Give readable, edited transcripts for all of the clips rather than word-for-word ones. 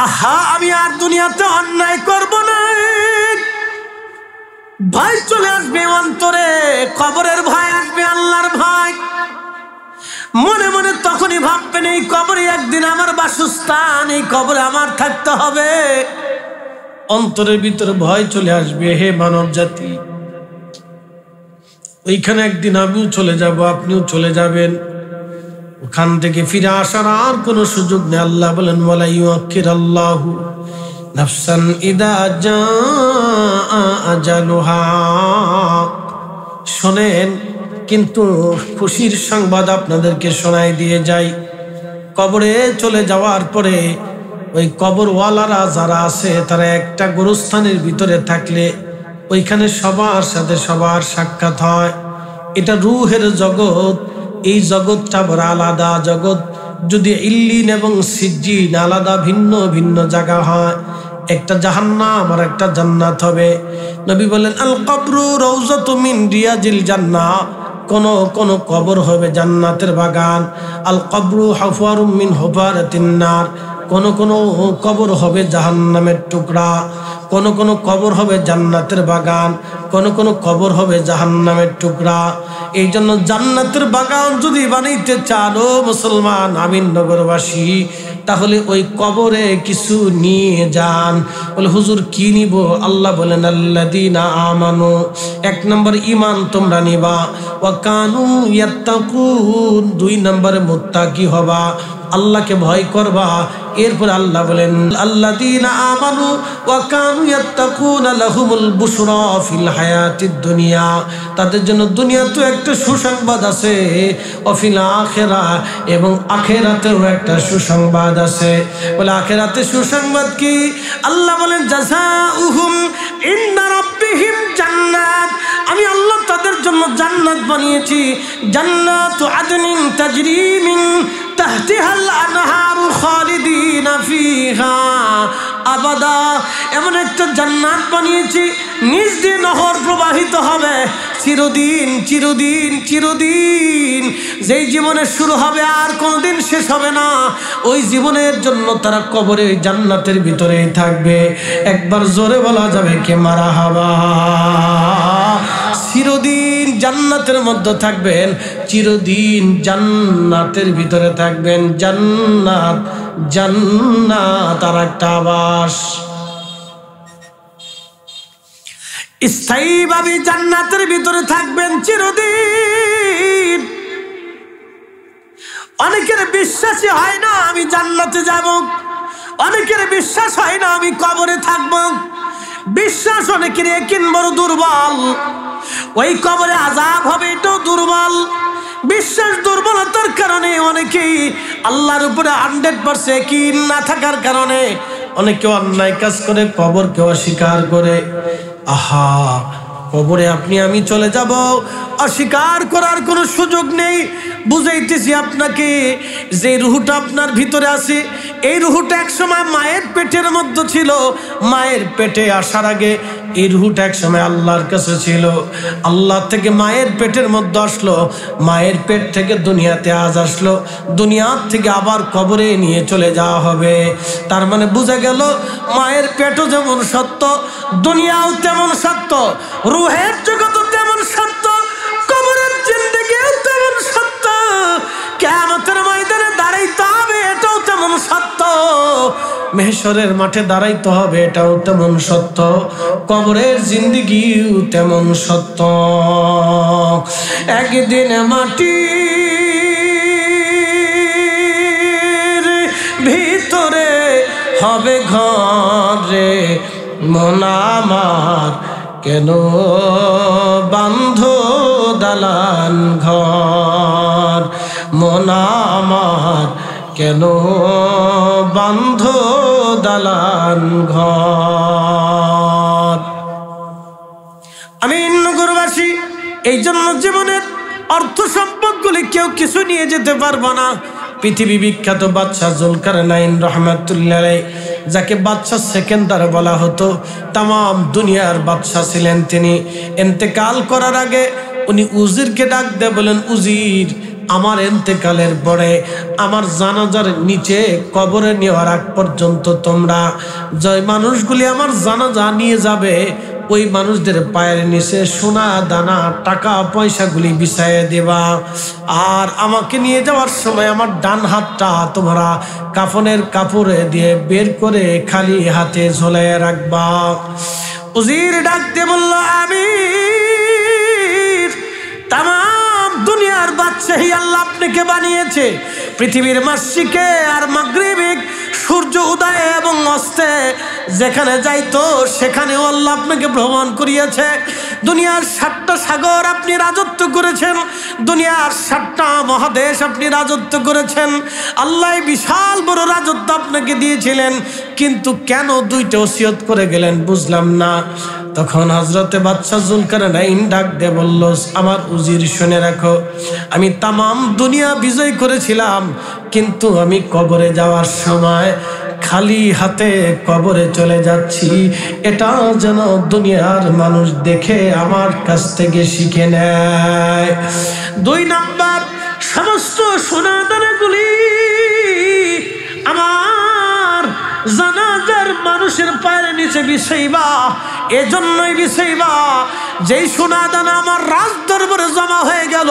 আহা আমি আর দুনিয়াতে অন্যায় করব না, ভয় চলে আসবে অন্তরে, কবরের ভয় আসবে, আল্লাহর ভয়। মনে মনে তখনই ভাববেন এই কবরে একদিন আমার বাসস্থান, এই কবরে আমার থাকতে হবে। অন্তরের ভিতরে ভয় চলে আসবে, হে মানব জাতি, ওইখানে একদিন আমিও চলে যাব, আপনিও চলে যাবেন। ওখান থেকে ফিরে আসার আর কোনো সুযোগ নেই। আল্লাহ বলেন ওয়ালা ইউআখিরুল্লাহু নাফসান ইযা জাআ আজালুহা। শোনেন, কিন্তু খুশির সংবাদ আপনাদেরকে শোনাই দিয়ে যাই, কবরে চলে যাওয়ার পরে ওই কবরওয়ালারা যারা আছে তারা একটা গোরস্থানের ভিতরে থাকলে ওইখানে সবার সাথে সবার সাক্ষাৎ হয়। এটা রূহের জগৎ, এই জগৎটা বড় আলাদা জগৎ। যদি ইল্লিন এবং সিজ্জিন আলাদা ভিন্ন ভিন্ন জায়গা হয়, একটা জাহান্নাম আর একটা জান্নাত হবে। নবী বলেন আল কবরু রাউযাতু মিন রিয়াজিল জান্নাহ, কোন কবর হবে জান্নাতের বাগান। আল কবরু হুফারুম মিন হুফারাতিন নার, কোন কবর হবে জাহান্নামের টুকরা, কোন কবর হবে জান্নাতের বাগান, কোন কবর হবে জাহান্নামের টুকরা। এই জন্য জান্নাতের বাগান যদি বানাইতে চান ও মুসলমান আমিন নগরবাসী, তাহলে ওই কবরে কিছু নিয়ে যান। বলে হুজুর কি নিব? আল্লাহ বলেন আল্লাযীনা আমানু, এক নম্বর ঈমান তোমরা নিবা, ওয়া কানু ইয়াত্তাকুন, দুই নম্বরে মুত্তাকি হবা, আল্লাহকে ভয় করবা। এরপর আল্লাহ বলেন আল্লাযীনা আমানু ওয়া কানু ইয়াত্তাকুনা লাহুমুল বুশরা ফিল হায়াতিদ দুনিয়া, তাদের জন্য দুনিয়াতেও একটা সুসংবাদ আছে, ওয়া ফিল আখিরাহ, এবং আখিরাতেও একটা সুসংবাদ আছে। বলে আখিরাতে সুসংবাদ কি? আল্লাহ বলেন জাযাউহুম ইনদা রাব্বিহিম জান্নাত, আমি আল্লাহ তাদের জন্য জান্নাত বানিয়েছি, জান্নাতু আদনিন তাজরি মিন তাহতিহাল আনহারু খালিদিনা ফিহা আবাদা, এমন একটা জান্নাত বানিয়েছি নিজ দিয়ে নহর প্রবাহিত হবে চিরদিন চিরদিন চিরদিন। যেই জীবনের শুরু হবে আর কোনোদিন শেষ হবে না, ওই জীবনের জন্য তারা কবরে জান্নাতের ভিতরেই থাকবে। একবার জোরে বলা যাবে কে মারহাবা। চিরদিন জান্নাতের মধ্যে থাকবেন, চিরদিন জান্নাতের ভিতরে থাকবেন। জান্নাত জান্নাত আর একটা আবাস, স্থায়ীভাবে জান্নাতের ভিতরে থাকবেন চিরদিন। অনেকের বিশ্বাসই হয় না আমি জান্নাতে যাব, অনেকের বিশ্বাস হয় না আমি কবরে থাকব। বিশ্বাস অনেকের একিন বড় দুর্বল, ওই কবরে আযাব হবে এটাও দুর্বল। বিশ্বাস দুর্বলতার কারণে অনেকেই আল্লাহর উপরে 100% একিন না থাকার কারণে অনেকে অন্যায় কাজ করে, কবরকে অস্বীকার করে। আহা, কবরে আপনি আমি চলে যাব, অস্বীকার করার কোনো সুযোগ নেই। বুঝাইতেছি আপনাকে, যে রুহটা আপনার ভিতরে আছে, এই রুহটা একসময় মায়ের পেটের মধ্যে ছিল, মায়ের পেটে আসার আগে এই রুহটা একসময় আল্লাহর কাছে ছিল, আল্লাহ থেকে মায়ের পেটের মধ্যে আসলো, মায়ের পেট থেকে দুনিয়াতে আজ আসলো, দুনিয়ার থেকে আবার কবরে নিয়ে চলে যাওয়া হবে। তার মানে বোঝা গেল মায়ের পেটও যেমন সত্য, দুনিয়াও তেমন সত্য, রুহের জগৎও তেমন সত্য, কবরের জিন্দেগিও তেমন সত্য, কিয়ামতের ময়দানে দাঁড়াইতে হবে এটাও তেমন সত্য, মেহশরের মাঠে দাঁড়াইতে হবে এটাও তেমন সত্য, কবরের জিন্দেগিও তেমন সত্য। একদিন মাটির ভিতরে হবে ঘরে, মন আমার কেন বান্ধ দালান ঘর, মন আমার কেন বান্ধ দালান ঘর। আমি নগরবাসী, এই জন্য জীবনের অর্থ সম্পদগুলি কেউ কিছু নিয়ে যেতে পারবো না। পৃথিবী বিখ্যাত বাদশাহ জুলকারনাইন রহমাতুল্লাহ আলাইহি, যাকে বাদশাহ সেকেন্দার বলা হতো, তাম দুনিয়ার বাদশাহ ছিলেন তিনি। ইন্তেকাল করার আগে উনি উজিরকে ডাক দিয়ে বলেন, উজির আমার ইন্তেকালের পরে আমার জানাজার নিচে কবরে নেওয়ার আগ পর্যন্ত তোমরা যে মানুষগুলি আমার জানাজা নিয়ে যাবে ওই মানুষদের পায়ের নিচে সোনা দানা টাকা পয়সাগুলি বিছাইয়ে দেবা। আর আমাকে নিয়ে যাওয়ার সময় আমার ডান হাতটা তোমরা কাফনের কাপড়ে দিয়ে বের করে খালি হাতে ঝোলাইয়ে রাখবা। উজির ডাকতে বলল, আমির, তাম দুনিয়ার বাদশাহী আল্লাহ আপনাকে বানিয়েছে। পৃথিবীর মাশরিকে আর মাগরিবে সূর্য উদয় এবং অস্তে যেখানে যাইতো সেখানেও আল্লাহ আপনাকে ভ্রমণ করিয়েছে। দুনিয়ার 7টা সাগর আপনি রাজত্ব করেছেন, দুনিয়ার 7টা মহাদেশ আপনি রাজত্ব করেছেন। আল্লাহ বিশাল বড় রাজত্ব আপনাকে দিয়েছিলেন, কিন্তু কেন 2টা ওসিয়ত করে গেলেন বুঝলাম না। তখন হযরতে বাদশাহ জুলকারনাইন ডাক দিয়ে বলল, আমার উজির শুনে রাখো, আমি তামাম দুনিয়া বিজয় করেছিলাম, কিন্তু আমি কবরে যাওয়ার সময় খালি হাতে কবরে চলে যাচ্ছি। এটা যেন দুনিয়ার মানুষ দেখে আমার কাছ থেকে শিখে নেয়। 2 নাম্বার, সমস্ত সোনাদানাগুলি আমার জানাজার মানুষের পায়ের নিচে বিছাইবা। এজন্যই বিছাইবা যেই সোনাদানা আমার রাজ দরবারে জমা হয়ে গেল,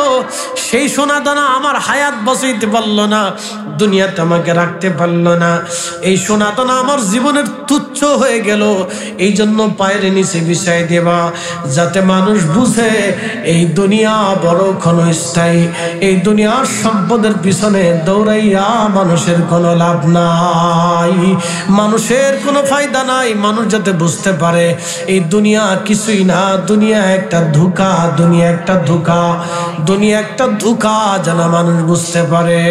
সেই সোনাদানা আমার হায়াত বাঁচাইতে পারলো না, দুনিয়াতে আমাকে রাখতে পারলো না। এই সোনাদানা আমার জীবনের তুচ্ছ হয়ে গেল, এই জন্য পায়ের নিচে বিছাই দেবা, যাতে মানুষ বুঝে এই দুনিয়া বড় ক্ষণস্থায়ী। এই দুনিয়ার সম্পদের পিছনে দৌড়াইয়া মানুষের কোনো লাভ নাই, মানুষের কোনো ফায়দা নাই। মানুষ যাতে বুঝতে পারে এই দুনিয়া কিছুই না, দুনিয়া একটা ধোঁকা, দুনিয়া একটা ধোঁকা, দুনিয়া একটা ধোঁকা, যেন মানুষ বুঝতে পারে।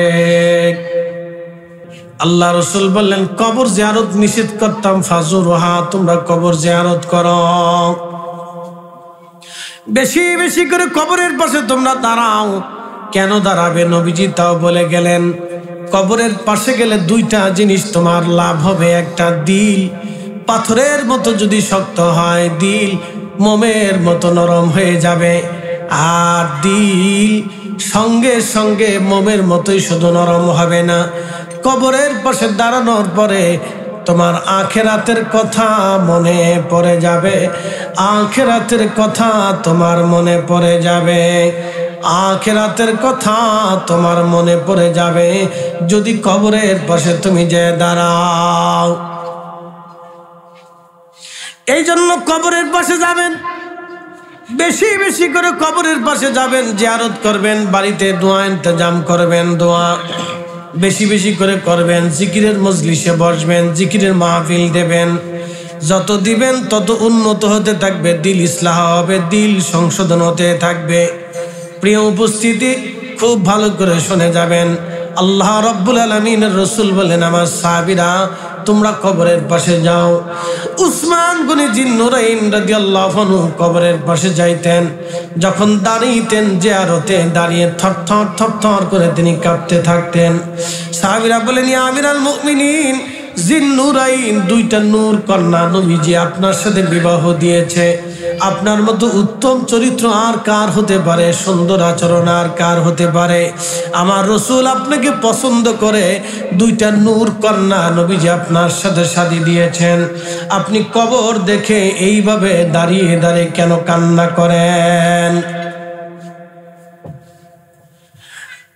আল্লাহ রাসূল বললেন, কবর জিয়ারত নিষেধ করতাম, ফাজুরহা, তোমরা কবর জিয়ারত করো, বেশি বেশি করে কবরের পাশে তোমরা দাঁড়াও। কেন দাঁড়াবে নবীজি তাও বলে গেলেন, কবরের পাশে গেলে 2টা জিনিস তোমার লাভ হবে। একটা, দিল পাথরের মতো যদি শক্ত হয়, দিল মোমের মতো নরম হয়ে যাবে। আর দিল সঙ্গে সঙ্গে মোমের মতোই শুধু নরম হবে না, কবরের পাশে দাঁড়ানোর পরে তোমার আখিরাতের কথা মনে পড়ে যাবে, আখিরাতের কথা তোমার মনে পড়ে যাবে, আখিরাতের কথা তোমার মনে পড়ে যাবে যদি কবরের পাশে তুমি যে দাঁড়াও। এই জন্য কবরের পাশে যাবেন, বেশি বেশি করে কবরের পাশে যাবেন, জিয়ারত করবেন, বাড়িতে দোয়া ইন্তজাম করবেন, দোয়া বেশি বেশি করে করবেন, জিকিরের মজলিসে বসবেন, জিকিরের মাহফিল দেবেন। যত দিবেন তত উন্নত হতে থাকবে, দিল ইসলাহ হবে, দিল সংশোধন হতে থাকবে। প্রিয় উপস্থিতি, খুব ভালো করে শুনে যাবেন। আল্লাহ রাব্বুল আলামিনের রাসূল বলেন, আমার সাহাবীরা তোমরা কবরের পাশে যাও। উসমান গনি জিন্নুরাইন রাদিয়াল্লাহু আনহু কবরের পাশে যাইতেন, যখন দাঁড়াইতেন জিয়ারতে দাঁড়িয়ে থরথর থরথর করে তিনি কাঁপতে থাকতেন। সাহাবীরা বলেন, ইয়া আমিরাল মুমিনিন, জিন্নুরাইন 2টা নূর কন্যা নবীজি আপনার সাথে বিবাহ দিয়েছে, আপনার মতো উত্তম চরিত্র আর কার হতে পারে, সুন্দর আচরণ আর কার হতে পারে। আমার রাসূল আপনাকে পছন্দ করে 2টা নূর কন্যা নবীজি আপনার সাথে শাদী দিয়েছেন। আপনি কবর দেখে এইভাবে দাঁড়িয়ে দাঁড়িয়ে কেন কান্না করেন?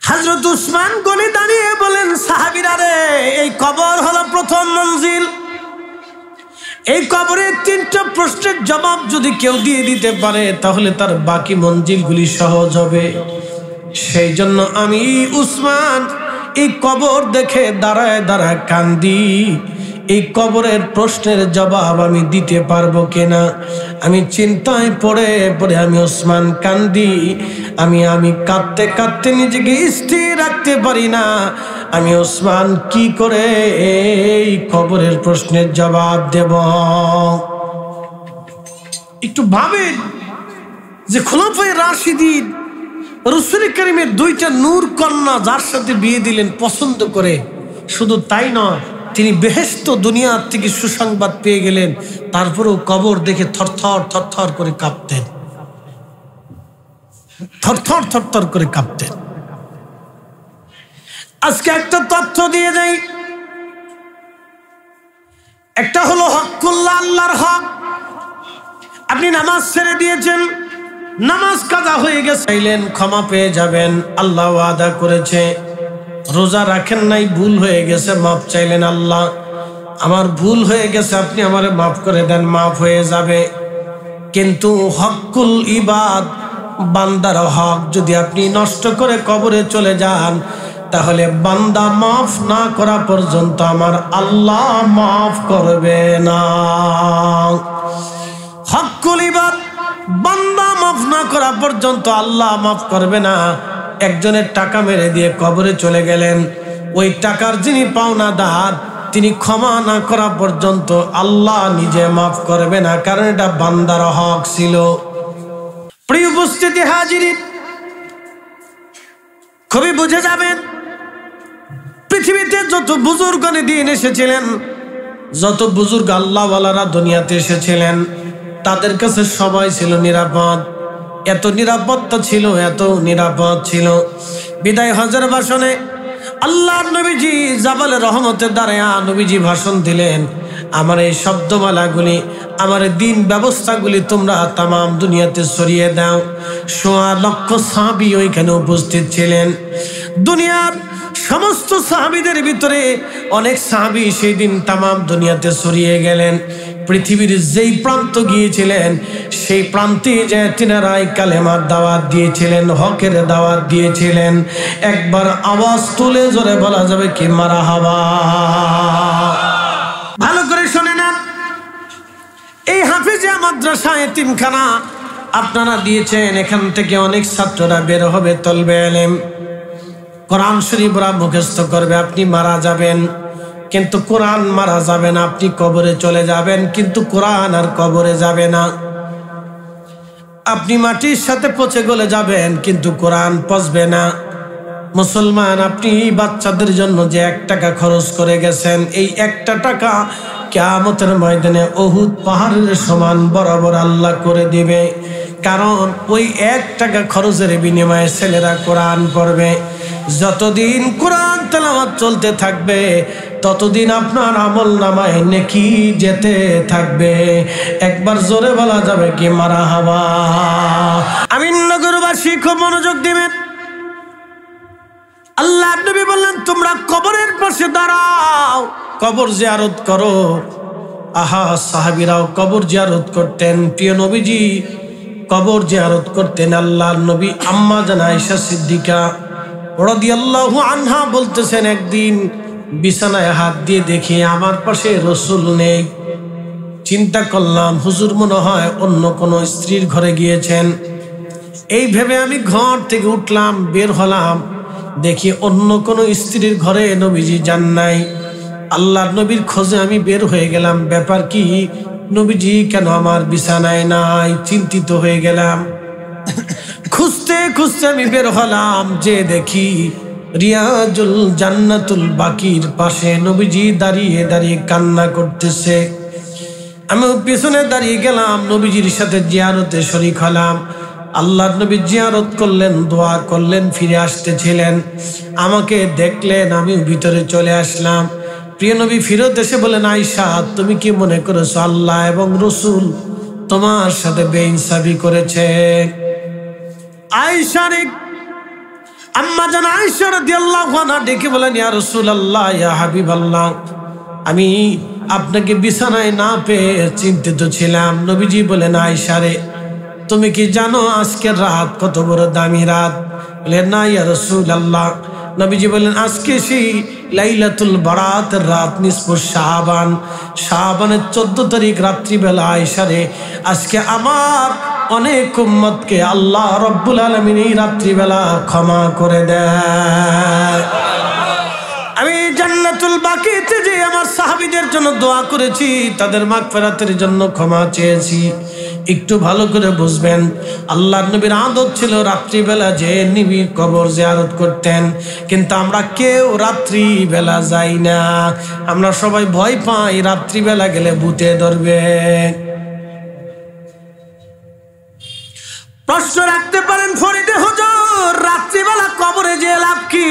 হযরত উসমান গনি দাঁড়িয়ে বলেন, সাহাবীরা রে, এই কবর হলো প্রথম মঞ্জিল। এই কবরের 3টা প্রশ্নের জবাব যদি কেউ দিয়ে দিতে পারে তাহলে তার বাকি মঞ্জিলগুলি সহজ হবে। সেই জন্য আমি উসমান এই কবর দেখে দাঁড়ায় দাঁড়ায় কান্দি। এই কবরের প্রশ্নের জবাব আমি দিতে পারবো কিনা আমি চিন্তায় পড়ে পড়ে আমি উসমান কান্দি। আমি কাঁদতে কাঁদতে নিজেকে স্থির রাখতে পারি না। আমি উসমান কি করে এই কবরের প্রশ্নের জবাব দেব? একটু ভাবেন যে খোলাফায়ে রাশিদিন রাসূল কারীমের 2টা নূর কন্যা যার সাথে বিয়ে দিলেন পছন্দ করে, শুধু তাই নয়, তিনি বেহেশত দুনিয়ার থেকে সুসংবাদ পেয়ে গেলেন, তারপরেও কবর দেখে থরথর থরথর করে কাঁপতেন, থরথর থরথর করে কাঁপতেন। আজকে একটা তথ্য দিয়ে যাই। একটা হলো হকুল্লাহ, আল্লাহর হক। আপনি নামাজ ছেড়ে দিয়েছেন, নামাজ কাজা হয়ে গেছে, চাইলেন ক্ষমা পেয়ে যাবেন, আল্লাহ ওয়াদা করেছে। রোজা রাখেন নাই, ভুল হয়ে গেছে, মাফ চাইলেন, আল্লাহ আমার ভুল হয়ে গেছে, আপনি আমারে মাফ করে দেন, মাফ হয়ে যাবে। কিন্তু হকুল ইবাদ, বান্দার হক যদি আপনি নষ্ট করে কবরে চলে যান, তাহলে বান্দা মাফ না করা পর্যন্ত আমার আল্লাহ মাফ করবে না। হকুল ইবাদ, বান্দা মাফ না করা পর্যন্ত আল্লাহ মাফ করবে না। একজনের টাকা মেরে দিয়ে কবরে চলে গেলেন, ওই টাকার যিনি পাওনাদার, তিনি ক্ষমা না করা পর্যন্ত আল্লাহ নিজে মাফ করবে না, কারণ এটা বান্দার হক ছিল। প্রিয় উপস্থিতি হাজিরিন, খুবই বুঝে যাবেন, পৃথিবীতে যত বুজুর্গ দিন এসেছিলেন, যত বুজুর্গ আল্লাহওয়ালারা দুনিয়াতে এসেছিলেন, তাদের কাছে সবাই ছিল নিরাপদ। এত নিরাপত্তা ছিল, এত নিরাপদ ছিল। বিদায় হজের ভাষণে আল্লাহর নবীজি জাবালে রহমতের দ্বারা নবীজি ভাষণ দিলেন, আমার এই শব্দমালাগুলি, আমার দিন ব্যবস্থাগুলি তোমরা তাম দুনিয়াতে ছড়িয়ে দাও। ১.৫ লক্ষ সাহাবী ওইখানে উপস্থিত ছিলেন। দুনিয়ার সমস্ত সাহাবীদের ভিতরে অনেক সাহাবী সেই দিন তাম দুনিয়াতে ছড়িয়ে গেলেন। পৃথিবীর যেই প্রান্ত গিয়েছিলেন, সেই প্রান্তে যে তিনারাই কালেমার দাওয়াত দিয়েছিলেন, হকের দাওয়াত দিয়েছিলেন। একবার আওয়াজ তুলে জোরে বলা যাবে কি মারহাবা। ভালো করে শুনে নেন, এই হাফিজিয়া মাদ্রাসা এতিমখানা আপনারা দিয়েছেন, এখান থেকে অনেক ছাত্ররা বের হবে, তলবে ইলম, কোরআন শরীফরা মুখস্থ করবে। আপনি মারা যাবেন, কিন্তু কোরআন মারা যাবে না। আপনি কবরে চলে যাবেন, কিন্তু কোরআন আর কবরে যাবে না। আপনি মাটির সাথে পচে গলে যাবেন, কিন্তু কোরআন পচবে না। মুসলমান, আপনি বাচ্চাদের জন্য যে 1 টাকা খরচ করে গেছেন, এই 1টা টাকা কিয়ামতের ময়দানে উহুদ পাহাড়ের সমান বরাবর আল্লাহ করে দিবে। কারণ ওই 1 টাকা খরচের বিনিময়ে ছেলেরা কোরআন পড়বে। যতদিন কোরআন তেলাওয়াত চলতে থাকবে, ততদিন আপনার আমল নামায় নেকি যেতে থাকবে। একবার জোরে বলা যাবে কি মারহাবা। আমিননগরবাসী খুব মনোযোগ দিবেন। আল্লাহ নবী বললেন, তোমরা কবরের পাশে দাঁড়াও, কবর জিয়ারত করো। আহা, সাহাবীরাও কবর জিয়ারত করতেন। প্রিয় নবীজি কবর জিয়ারত করতেন। আল্লাহর নবী আম্মা জান আয়েশা সিদ্দিকা রাদিয়াল্লাহু আনহা বলতেছেন, একদিন বিছানায় হাত দিয়ে দেখি আমার পাশে রাসূল নেই। চিন্তা করলাম, হুজুর মনে হয় অন্য কোনো স্ত্রীর ঘরে গিয়েছেন। এই ভেবে আমি ঘর থেকে উঠলাম, বের হলাম, দেখি অন্য কোনো স্ত্রীর ঘরে নবীজি যান নাই। আল্লাহর নবীর খোঁজে আমি বের হয়ে গেলাম, ব্যাপার কি, নবীজি কেন আমার বিছানায় নাই? চিন্তিত হয়ে গেলাম। খুঁজতে খুঁজতে আমি বের হলাম, যে দেখি রিয়াজুল জান্নাতুল বাকির পাশে নবীজি দাঁড়িয়ে দাঁড়িয়ে কান্না করতেছে। আমি পিছনে দাঁড়িয়ে গেলাম, নবীজির সাথে জিয়ারতে শরীক হলাম। আল্লাহর নবী জিয়ারত করলেন, দোয়া করলেন, ফিরে আসতেছিলেন। আমাকে দেখলেন, আমি ভিতরে চলে আসলাম। প্রিয় নবী ফিরত এসে বলেন, আয়েশা, তুমি কি মনে করেছো আল্লাহ এবং রাসূল তোমার সাথে বেইনসাফি করেছে? আয়েশা আম্মা জান আয়েশা রাদিয়াল্লাহু আনহা ডেকে বলেন, ইয়া রাসূলুল্লাহ, ইয়া হাবিবাল্লাহ, আমি আপনাকে বিছানায় না পেয়ে চিন্তিত ছিলাম। নবীজি বলেন, আয়েশা রে, তুমি কি জানো আজকের রাত কত বড় দামি রাত? বলেন, না ইয়া রাসূলুল্লাহ। নবীজি বলেন, আজকে সেই লাইলাতুল বারাতের রাত, নিসফু শাবান, শাবানের 14 তারিখ রাত্রিবেলা। আয়েশা রে, আজকে আমার অনেক উম্মতকে আল্লাহ রব্বুল আলামিন এই রাত্রিবেলা ক্ষমা করে দেয়। আমি জান্নাতুল বাকিতে যে আমার সাহাবীদের জন্য দোয়া করেছি, তাদের মাগফিরাতের জন্য ক্ষমা চেয়েছি। একটু ভালো করে বুঝবেন, আল্লাহর নবীর আদত ছিল রাত্রিবেলা যে নবীর কবর জিয়ারত করতেন, কিন্তু আমরা কেউ রাত্রিবেলা যাই না। আমরা সবাই ভয় পাই, রাত্রিবেলা গেলে ভূতে ধরবে। প্রশ্ন রাখতে পারেন, ফরিদে হুজুর, রাত্রিবেলা কবরে যে লাভ কি?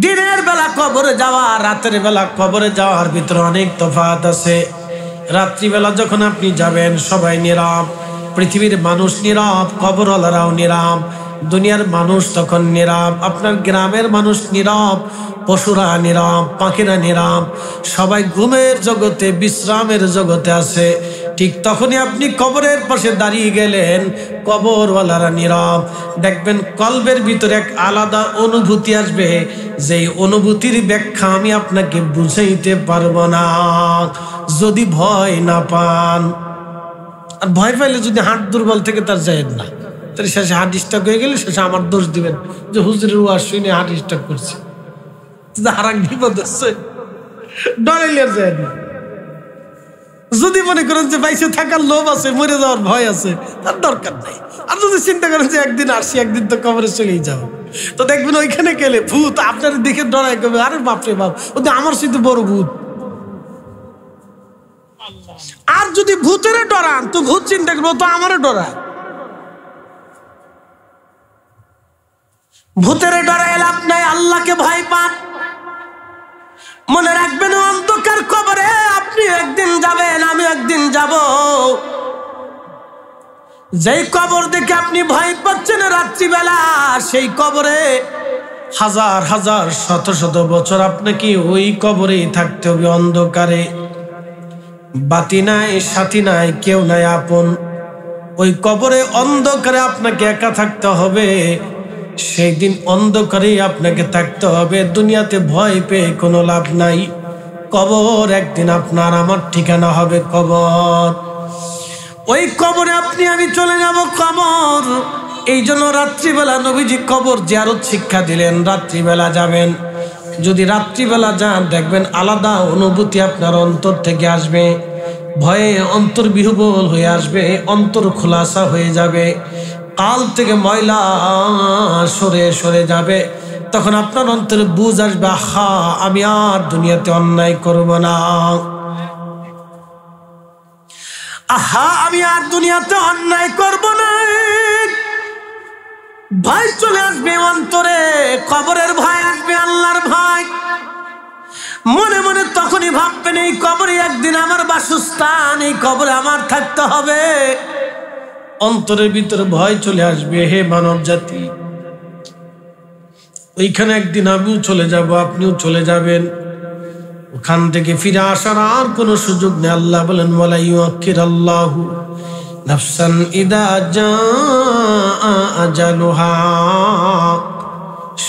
দিনের বেলা কবরে যাওয়া রাতের বেলা কবরে যাওয়ার ভিতরে অনেক তফাৎ আছে। রাত্রিবেলা যখন আপনি যাবেন সবাই নীরব, পৃথিবীর মানুষ নীরব, কবরওয়ালারাও নীরব, দুনিয়ার মানুষ তখন নীরব, আপনার গ্রামের মানুষ নীরব, পশুরা নীরব, পাখিরা নীরব, সবাই ঘুমের জগতে বিশ্রামের জগতে আছে। ঠিক তখনই আপনি কবরের পাশে দাঁড়িয়ে গেলেন, কবরওয়ালারা নীরব। দেখবেন কলবের ভিতরে এক আলাদা অনুভূতি আসবে, যেই অনুভূতির ব্যাখ্যা আমি আপনাকে বুঝাইতে পারবো না যদি ভয় না পান। আর ভয় পাইলে যদি হার্ট দুর্বল থেকে তার যায় না, তাহলে শেষে হার্ট স্ট্রোক হয়ে গেলে শেষে আমার দোষ দিবেন যে হুজুরের ওয়াজ শুনে হার্ট স্ট্রোক করছে। হারাক বিপদ হচ্ছে, ডরাইলে আর যায় না। যদি মনে করেন যে বাইসে থাকার লোভ আছে, মরে যাওয়ার ভয় আছে, তার দরকার নাই। আর যদি চিন্তা করেন যে একদিন আসি, একদিন তো কবরে চলেই যাবো, তো দেখবেন ওইখানে গেলে ভূত আপনার দেখে ডরাই করবে, আরে বাপরে বাপ, ওদের আমার সাথে বড় ভূত। আর যদি ভূতের ডরান তো ভূত চিন্তা করবো তো আমারও ডরায়। ভূতের ডরায় লাভ নাই, আল্লাহকে ভয় পান। মনে রাখবেন অন্ধকার কবরে আপনি একদিন যাবেন, আমি একদিন যাব। যেই কবর দেখে আপনি ভয় পাচ্ছেন রাত্রিবেলা, সেই কবরে হাজার হাজার শত শত বছর আপনাকে ওই কবরেই থাকতে হবে অন্ধকারে। বাতি নাই, সাথী নাই, কেউ নাই আপন। ওই কবরে অন্ধকারে আপনাকে একা থাকতে হবে। সেই দিন অন্ধকারেই আপনাকে থাকতে হবে। দুনিয়াতে ভয় পেয়ে কোনো লাভ নাই। কবর একদিন আপনার আমার ঠিকানা হবে কবর। ওই কবরে আপনি আমি চলে যাব কবর। এই জন্য রাত্রিবেলা নবীজি কবর জিয়ারত শিক্ষা দিলেন, রাত্রিবেলা যাবেন। যদি রাত্রিবেলা যান দেখবেন আলাদা অনুভূতি আপনার অন্তর থেকে আসবে। ভয়ে অন্তর বিহ্বল হয়ে আসবে, অন্তর খোলাসা হয়ে যাবে, কাল থেকে ময়লা সরে সরে যাবে। তখন আপনার অন্তরে বুঝ আসবে, আহা আমি আর দুনিয়াতে অন্যায় করব না, আহা আমি আর দুনিয়াতে অন্যায় করব না। ভয় চলে আসবে অন্তরে, কবরের ভয় আসবে, আল্লাহর ভয়। মনে মনে তখনই ভাববেন এই কবরে একদিন আমার বাসস্থান, এই কবরে আমার থাকতে হবে। অন্তরের ভিতরে ভয় চলে আসবে, হে মানব জাতি, ওইখানে একদিন আমিও চলে যাব, আপনিও চলে যাবেন। ওখান থেকে ফিরে আসার আর কোনো সুযোগ নেই। আল্লাহ বলেন, ওয়ালা ইউআখিরুল্লাহু নাফসান ইযা জাআ আজালুহা।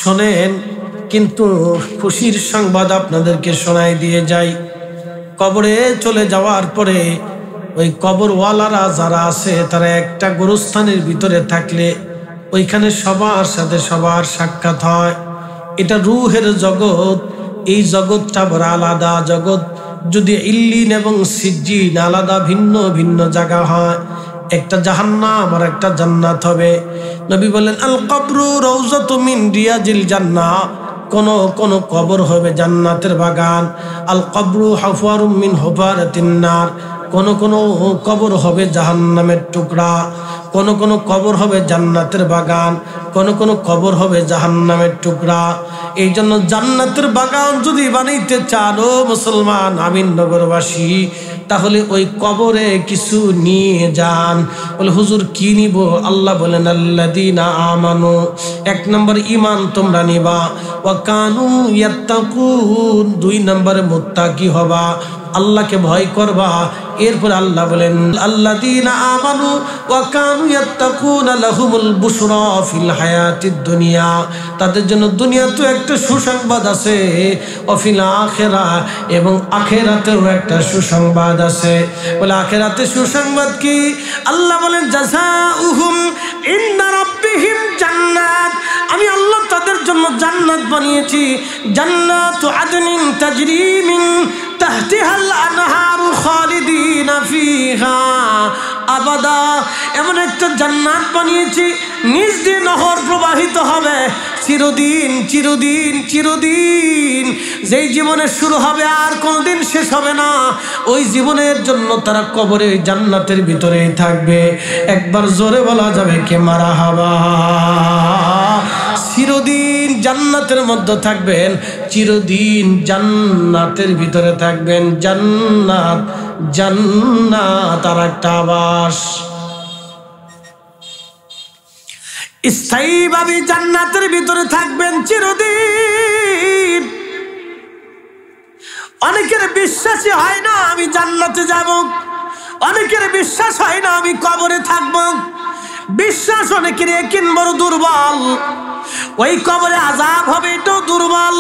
শোনেন, কিন্তু খুশির সংবাদ আপনাদেরকে শোনাই দিয়ে যাই। কবরে চলে যাওয়ার পরে ওই কবরওয়ালারা যারা আছে তারা একটা গোরস্থানের ভিতরে থাকলে ওইখানে সবার সাথে সবার সাক্ষাৎ হয়। এটা রূহের জগৎ। এই জগৎটা বড় আলাদা জগৎ। যদি ইল্লিন এবং সিজ্জিন আলাদা ভিন্ন ভিন্ন জায়গা হয়, একটা জাহান্নাম আর একটা জান্নাত হবে। নবী বলেন, আল কবরু রাউযাতু মিন রিয়াজিল জান্নাহ। কোন কবর হবে জান্নাতের বাগান। আল কবরু হুফারুম মিন হুফারাতিন নার। কোন কবর হবে জাহান্নামের টুকরা। কোন কবর হবে জান্নাতের বাগান, কোন কবর হবে জাহান্নামের টুকরা। এই জন্য জান্নাতের বাগান যদি বানাইতে চান ও মুসলমান আমিন নগরবাসী, তাহলে ওই কবরে কিছু নিয়ে যান। বলে হুজুর কি নিব? আল্লাহ বলেন, আল্লাযীনা আমানু, এক নম্বর ঈমান তোমরা নিবা, ওয়া কানু ইয়াত্তাকুন, দুই নম্বরে মুত্তাকি হবা, আল্লাহকে ভয় করবা। এরপর আল্লাহ বলেন, আল্লাযীনা আমানু ওয়া কানু ইয়াত্তাকুনা লাহুমুল বুশরা ফিল হায়াতিদ দুনিয়া, তাদের জন্য দুনিয়াতেও একটা সুসংবাদ আছে, ওয়া ফিল আখিরাহ, এবং আখিরাতেও একটা সুসংবাদ আছে। বলে আখিরাতে সুসংবাদ কি? আল্লাহ বলেন, জাযাউহুম ইনদা রাব্বিহিম জান্নাত, আমি আল্লাহ তাদের জন্য জান্নাত বানিয়েছি। জান্নাতু আদনিন তাজরি মিন তাহতিহাল আনহারু খালিদিনা ফিহা আবাদা, এমন একটা জান্নাত বানিয়েছি নিজ দিয়ে নহর প্রবাহিত হবে চিরদিন চিরদিন চিরদিন। যেই জীবনের শুরু হবে আর কোনোদিন শেষ হবে না, ওই জীবনের জন্য তারা কবরে জান্নাতের ভিতরেই থাকবে। একবার জোরে বলা যাবে কে মারহাবা। চিরদিন জান্নাতের মধ্যে থাকবেন, চিরদিন জান্নাতের ভিতরে থাকবেন। জান্নাত, জান্নাত আর একটা আবাস। স্থায়ীভাবে জান্নাতের ভিতরে থাকবেন চিরদিন। অনেকের বিশ্বাসই হয় না আমি জান্নাতে যাব, অনেকের বিশ্বাস হয় না আমি কবরে থাকব। বিশ্বাস অনেকের একিন বড় দুর্বল, ওই কবরে আযাব হবে এটাও দুর্বল।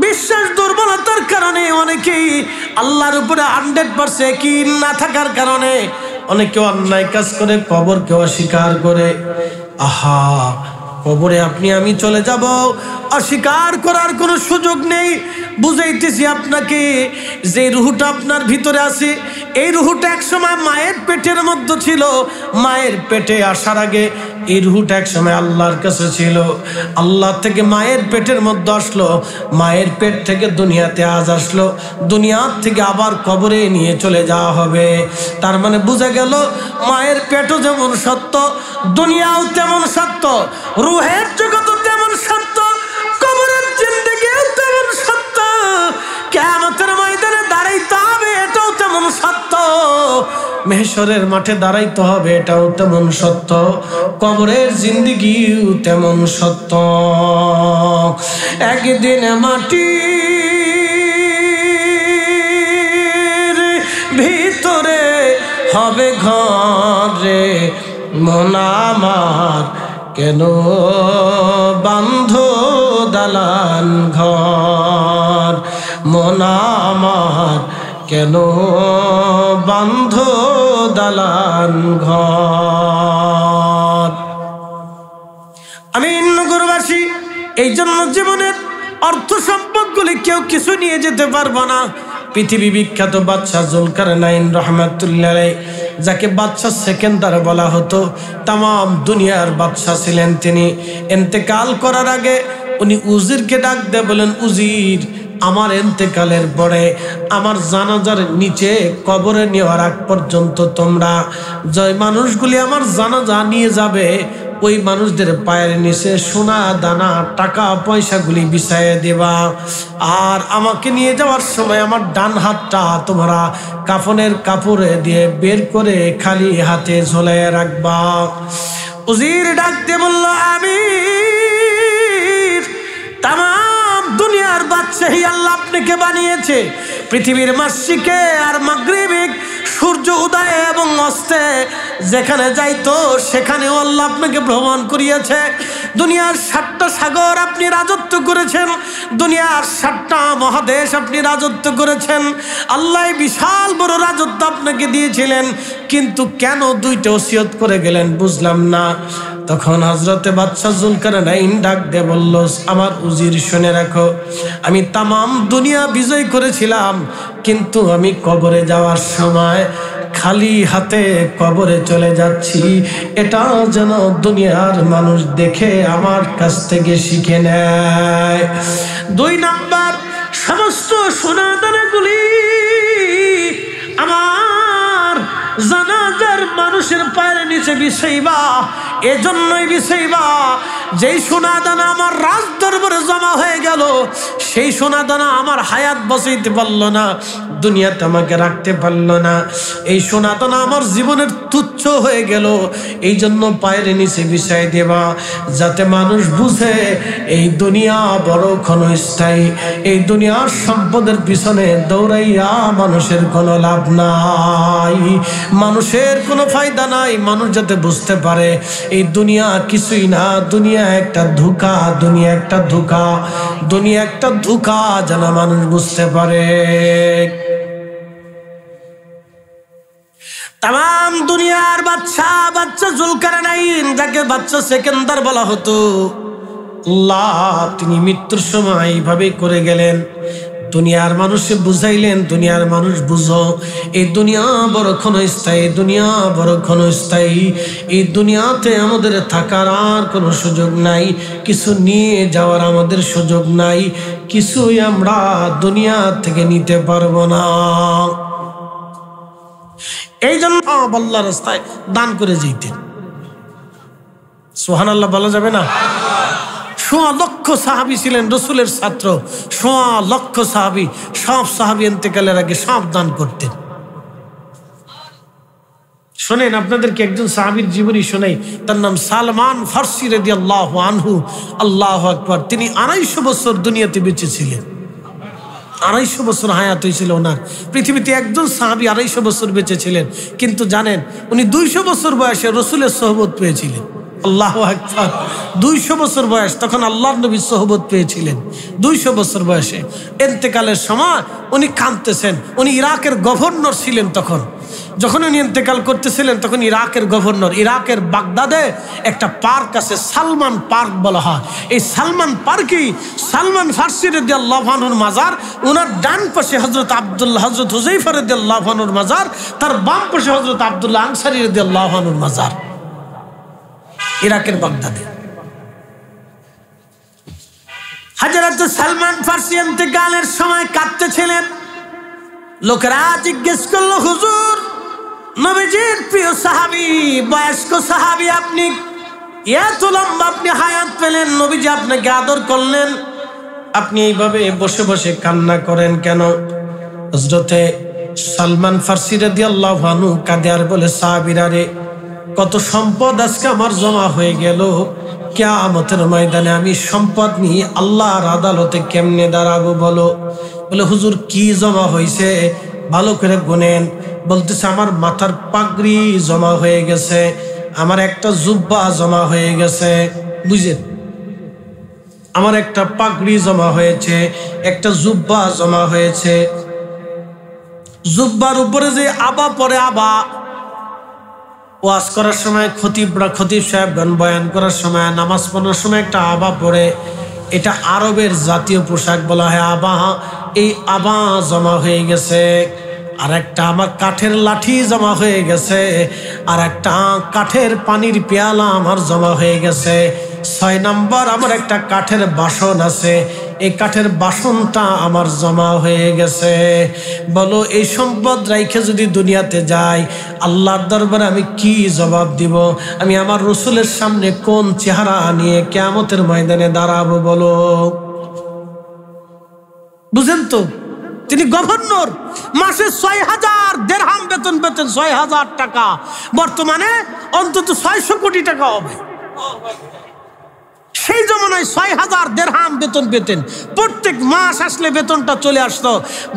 বিশ্বাস দুর্বলতার কারণে অনেকেই আল্লাহর উপরে 100% একিন না থাকার কারণে অনেকে অন্যায় কাজ করে, কবরকে অস্বীকার করে। আহা, কবরে আপনি আমি চলে যাব, অস্বীকার করার কোনো সুযোগ নেই। বুঝাইতেছি আপনাকে, যে রুহটা আপনার ভিতরে আছে, এই রুহটা একসময় মায়ের পেটের মধ্যে ছিল। মায়ের পেটে আসার আগে এই রুহটা একসময় আল্লাহর কাছে ছিল। আল্লাহ থেকে মায়ের পেটের মধ্যে আসলো, মায়ের পেট থেকে দুনিয়াতে আজ আসলো, দুনিয়ার থেকে আবার কবরে নিয়ে চলে যাওয়া হবে। তার মানে বোঝা গেল মায়ের পেটও যেমন সত্য, দুনিয়াও তেমন সত্য, রুহের জগৎও তেমন সত্য, কবরের জিন্দেগিও তেমন সত্য, কিয়ামতের ময়দানে দাঁড়াইতে হবে এটাও তেমন সত্য, মেহশরের মাঠে দাঁড়াইতে হবে এটাও তেমন সত্য, কবরের জিন্দেগিও তেমন সত্য। একদিন মাটির ভিতরে হবে ঘরে, মন আমার কেন বান্ধ দালান ঘর, মন আমার কেন বান্ধ দালান ঘর। আমি নগরবাসী, এই জন্য জীবনের অর্থ সম্পদগুলি কেউ কিছু নিয়ে যেতে পারবো না। পৃথিবী বিখ্যাত বাদশাহ জুলকারনাইন রহমাতুল্লাহ আলাইহি, যাকে বাদশাহ সেকেন্দার বলা হতো, তাম দুনিয়ার বাদশাহ ছিলেন তিনি। ইন্তেকাল করার আগে উনি উজিরকে ডাক দিয়ে বলেন, উজির, আমার ইন্তেকালের পরে আমার জানাজার নিচে কবরে নেওয়ার আগ পর্যন্ত তোমরা যে মানুষগুলি আমার জানাজা নিয়ে যাবে, ওই মানুষদের পায়ের নিচে সোনা দানা টাকা পয়সাগুলি বিছাইয়ে দেবা। আর আমাকে নিয়ে যাওয়ার সময় আমার ডান হাতটা তোমরা কাফনের কাপড়ে দিয়ে বের করে খালি হাতে ঝোলাইয়ে রাখবা। উজির ডাক দিয়ে বলল, আমির, তামাম দুনিয়ার বাদশাহী আল্লাহ আপনাকে বানিয়েছে। পৃথিবীর মাশরিকে আর মাগরিবে সূর্য উদয় এবং অস্তে যেখানে যাইতো সেখানেও আল্লাহ আপনাকে ভ্রমণ করিয়েছে। দুনিয়ার 7টা সাগর আপনি রাজত্ব করেছেন, দুনিয়ার 7টা মহাদেশ আপনি রাজত্ব করেছেন। আল্লাহ বিশাল বড় রাজত্ব আপনাকে দিয়েছিলেন, কিন্তু কেন 2টা ওসিয়ত করে গেলেন বুঝলাম না। তখন হযরতে বাদশাহ জুলকারনাইন ডাক দিয়ে বলল, আমার উজির শুনে রাখো, আমি তামাম দুনিয়া বিজয় করেছিলাম, কিন্তু আমি কবরে যাওয়ার সময় খালি হাতে কবরে চলে যাচ্ছি, এটা যেন দুনিয়ার মানুষ দেখে আমার কাছ থেকে শিখে নেয়। 2 নাম্বার, সমস্ত সোনাদানাগুলি আমার জানাজার মানুষের পায়ের নিচে বিছাইবা। এজন্যই বিছাইবা, যেই সোনাদানা আমার রাজ দরবারে জমা হয়ে গেল, সেই সোনাদানা আমার হায়াত বাঁচাইতে পারলো না, দুনিয়াতে আমাকে রাখতে পারলো না, এই সোনাদানা আমার জীবনের তুচ্ছ হয়ে গেল। এই জন্য পায়ের নিচে বিছাই দেবা, যাতে মানুষ বুঝে এই দুনিয়া বড় ক্ষণস্থায়ী, এই দুনিয়ার সম্পদের পিছনে দৌড়াইয়া মানুষের কোনো লাভ নাই, মানুষের কোনো ফায়দা নাই। মানুষ যাতে বুঝতে পারে এই দুনিয়া কিছুই না, দুনিয়া একটা ধোঁকা, দুনিয়া একটা ধোঁকা, দুনিয়া একটা ধোঁকা, যেন মানুষ বুঝতে পারে। তাম দুনিয়ার বাদশাহ জুলকারনাইন, যাকে বাদশাহ সেকেন্দার বলা হতো, আল্লাহ তিনি মৃত্যুর সময় এইভাবে করে গেলেন। দুনিয়ার মানুষে বুঝাইলেন, দুনিয়ার মানুষ বুঝো, এই দুনিয়া বড় ক্ষণস্থায়ী, দুনিয়া বড় ক্ষণস্থায়ী, এই দুনিয়াতে আমাদের থাকার আর কোনো সুযোগ নাই, কিছু নিয়ে যাওয়ার আমাদের সুযোগ নাই, কিছুই আমরা দুনিয়া থেকে নিতে পারবো না। এই জন্য আল্লাহর রাস্তায় দান করে যেতেন। সুবহানাল্লাহ বলা যাবে না? সোয়া লক্ষ সাহাবী ছিলেন রসুলের ছাত্র, সোয়া লক্ষ সাহাবী, সব সাহাবী ইন্তেকালের আগে সব দান করতেন। শোনেন, আপনাদেরকে একজন সাহাবীর জীবনী শোনাই, তার নাম সালমান ফারসি রাদিয়াল্লাহু আনহু। আল্লাহু আকবার। তিনি 250 বছর দুনিয়াতে বেঁচে ছিলেন, 250 বছর হায়াত হয়েছিল ওনার। পৃথিবীতে একজন সাহাবী 250 বছর বেঁচে ছিলেন, কিন্তু জানেন উনি 200 বছর বয়সে রসুলের সোহবত পেয়েছিলেন। আল্লাহু আকবার। 200 বছর বয়স, তখন আল্লাহর নবীর সোহবত পেয়েছিলেন 200 বছর বয়সে। ইন্তেকালের সময় উনি কাঁদতেছেন। উনি ইরাকের গভর্নর ছিলেন তখন। যখন উনি ইন্তেকাল করতেছিলেন তখন ইরাকের গভর্নর, ইরাকের বাগদাদে একটা পার্ক আছে, সালমান পার্ক বলা হয়। এই সালমান পার্কেই সালমান ফারসি রাদিয়াল্লাহু আনহুর মাজার। ওনার ডান পাশে হযরত হুযায়ফা রাদিয়াল্লাহু আনহুর মাজার, তার বাম পাশে হযরত আব্দুল্লাহ আনসারী রাদিয়াল্লাহু আনহুর মাজার, ইরাকের বাগদাদে। হযরত সালমান ফারসি ইন্তেকালের সময় কাঁদতেছিলেন। লোকেরা জিজ্ঞেস করলো, হুজুর, নবীজির প্রিয় সাহাবী, বয়স্ক সাহাবী, আপনি এত লম্বা আপনি হায়াত পেলেন, নবীজি আপনাকে আদর করলেন, আপনি এইভাবে বসে বসে কান্না করেন কেন? হযরতে সালমান ফারসি রাদিয়াল্লাহু আনহু কাঁদে আর বলে, সাহাবীরা রে, কত সম্পদ আজকে আমার জমা হয়ে গেল, কিয়ামতের ময়দানে আমি সম্পদ নিয়ে আল্লাহর আদালতে কেমনে দাঁড়াবো বলো? বলে, হুজুর কি জমা হয়েছে ভালো করে গুনেন। বলতেছে, আমার মাথার পাগড়ি জমা হয়ে গেছে, আমার একটা জুব্বা জমা হয়ে গেছে। বুঝেন, আমার একটা পাগড়ি জমা হয়েছে, একটা জুব্বা জমা হয়েছে। জুব্বার উপরে যে আবা পরে, আবা ওয়াজ করার সময় খতিব সাহেবগণ বয়ান করার সময়, নামাজ পড়ার সময় একটা আবা পরে, এটা আরবের জাতীয় পোশাক বলা হয় আবা। এই আবা জমা হয়ে গেছে। আর একটা আমার কাঠের লাঠি জমা হয়ে গেছে, আর একটা কাঠের পানির পেয়ালা আমার জমা হয়ে গেছে। 6 নম্বর আমার একটা কাঠের বাসন আছে, এই কাঠের বাসনটা আমার জমা হয়ে গেছে। বলো, এই সম্পদ রাইখে যদি দুনিয়াতে যাই, আল্লাহর দরবারে আমি কি জবাব দিব? আমি আমার রসুলের সামনে কোন চেহারা নিয়ে কিয়ামতের ময়দানে দাঁড়াবো বলো? বুঝেন তো, তিনি গভর্নর, মাসে 6000 দিরহাম বেতন পেতেন, 6000 টাকা। বর্তমানে অন্তত 600 কোটি টাকা হবে। সেই জমানায় 6000 দিরহাম বেতন পেতেন। প্রত্যেক মাস আসলে বেতনটা চলে আসতো।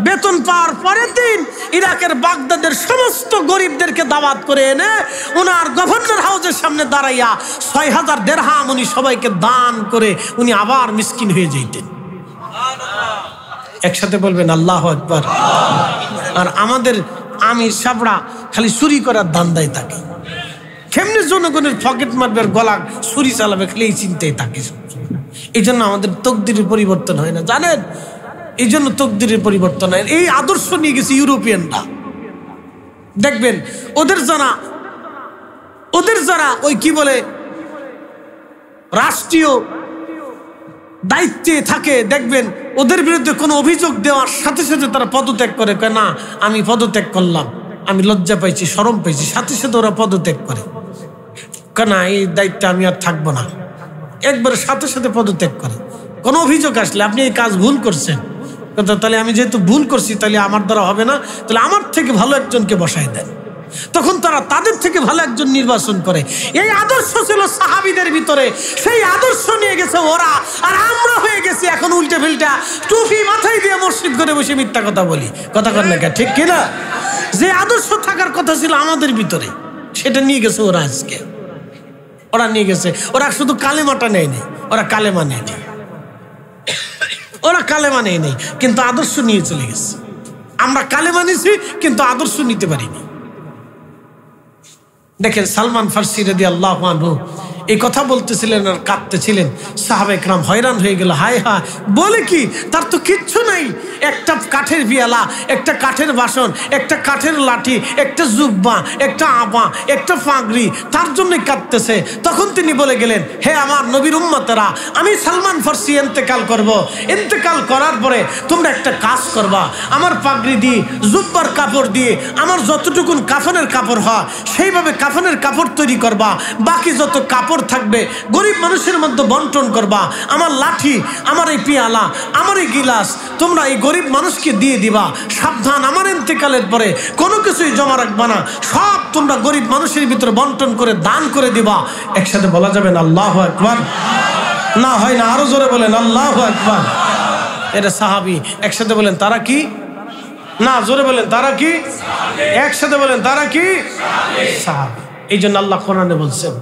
বেতন পাওয়ার পরের দিন ইরাকের বাগদাদের সমস্ত গরিবদেরকে দাওয়াত করে এনে ওনার গভর্নর হাউসের সামনে দাঁড়াইয়া 6000 দিরহাম উনি সবাইকে দান করে উনি আবার মিসকিন হয়ে যেতেন। একসাথে বলবেন আল্লাহু আকবার। আর আমাদের আমির সাবরা খালি চুরি করার ধান্দায় থাকে, কেমনি জনগণের পকেট মারবে আর গলা ছুরি চালাবে, খালি এই চিন্তায় থাকে। এই জন্য আমাদের তকদিরের পরিবর্তন হয় না, জানেন? এই জন্য তকদিরের পরিবর্তন হয়। এই আদর্শ নিয়ে গেছে ইউরোপিয়ানরা। দেখবেন ওদের যারা ওই কি বলে রাষ্ট্রীয় দায়িত্বে থাকে, দেখবেন ওদের বিরুদ্ধে কোনো অভিযোগ দেওয়ার সাথে সাথে তারা পদত্যাগ করে। না, আমি পদত্যাগ করলাম, আমি লজ্জা পাইছি, শরম পাইছি, সাথে সাথে ওরা পদত্যাগ করে। কেন? এই দায়িত্বে আমি আর থাকবো না, একবারে সাথে সাথে পদত্যাগ করে। কোনো অভিযোগ আসলে আপনি এই কাজ ভুল করছেন, তাহলে আমি যেহেতু ভুল করছি তাহলে আমার দ্বারা হবে না, তাহলে আমার থেকে ভালো একজনকে বসাই দেন। তখন তারা তাদের থেকে ভালো একজন নির্বাচন করে। এই আদর্শ ছিল সাহাবীদের ভিতরে, সেই আদর্শ নিয়ে গেছে ওরা। আর আমরা হয়ে গেছি এখন উল্টে ফিল্টা টুপি মাথায় দিয়ে মসজিদ করে বসে মিথ্যা কথা বলি। কথা কর না, ঠিক কিনা? যে আদর্শ থাকার কথা ছিল আমাদের ভিতরে, সেটা নিয়ে গেছে ওরা। আজকে ওরা নিয়ে গেছে, ওরা শুধু কালেমাটা নেয় নেই, ওরা কালেমা নেয় নেই, ওরা কালেমা নেয় নেই, কিন্তু আদর্শ নিয়ে চলে গেছে। আমরা কালেমা নিছি কিন্তু আদর্শ নিতে পারিনি। দেখেন, সালমান ফারসি রাদিয়াল্লাহু আনহু এই কথা বলতেছিলেন আর কাঁদতেছিলেন। সাহাবা একরাম হয়রান হয়ে গেল। হায় হায়, বলে কি? তার তো কিচ্ছু নাই। একটা কাঠের পিয়ালা, একটা কাঠের বাসন, একটা কাঠের লাঠি, একটা জুব্বা, একটা আবা, একটা পাগড়ি, তার জন্যই কাঁদতেছে। তখন তিনি বলে গেলেন, হে আমার নবীর উম্মতেরা, আমি সালমান ফারসি ইন্তেকাল করব। ইন্তেকাল করার পরে তোমরা একটা কাজ করবা, আমার পাগড়ি দিয়ে, জুব্বার কাপড় দিয়ে, আমার যতটুকুন কাফনের কাপড় হয় সেইভাবে কাফনের কাপড় তৈরি করবা। বাকি যত কাপড় কাপড় থাকবে, গরিব মানুষের মধ্যে বন্টন করবা। আমার লাঠি, আমার এই পিয়ালা, আমার এই গিলাস তোমরা এই গরিব মানুষকে দিয়ে দিবা। সাবধান, আমার ইন্তেকালের পরে কোনো কিছুই জমা রাখবা না, সব তোমরা গরিব মানুষের ভিতরে বন্টন করে দান করে দিবা। একসাথে বলা যাবে না আল্লাহু আকবার? না হয় না, আরো জোরে বলেন আল্লাহু আকবার। এটা সাহাবী। একসাথে বলেন তারা কি? না, জোরে বলেন তারা কি? একসাথে বলেন তারা কি? সাহাবী। এই জন্য আল্লাহ কোরআনে বলছেন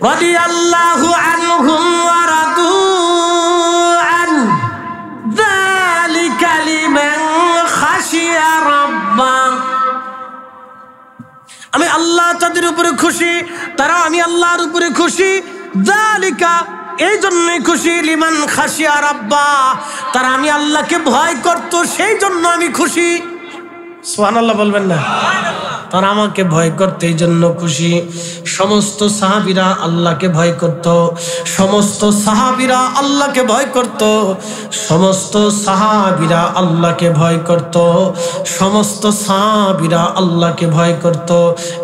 রাদিয়াল্লাহু আনহুম ওয়া রাদু আন যালিকা লিমান খাশিয়া রাব্বা। আমি আল্লাহ তাদের উপরে খুশি, তারাও আমি আল্লাহর উপরে খুশি। যালিকা, এই জন্যই খুশি, লিমান খাশিয়া রাব্বা, তারা আমি আল্লাহকে ভয় করত, সেই জন্য আমি খুশি। সুবহানাল্লাহ বলবেন না? তারা আমাকে ভয় করতে এই জন্য খুশি। সমস্ত সাহাবীরা আল্লাহকে ভয় করত, সমস্ত সাহাবীরা আল্লাহকে ভয় করত, সমস্ত সাহাবীরা আল্লাহকে ভয় করত, সমস্ত সাহাবীরা আল্লাহকে ভয় করত।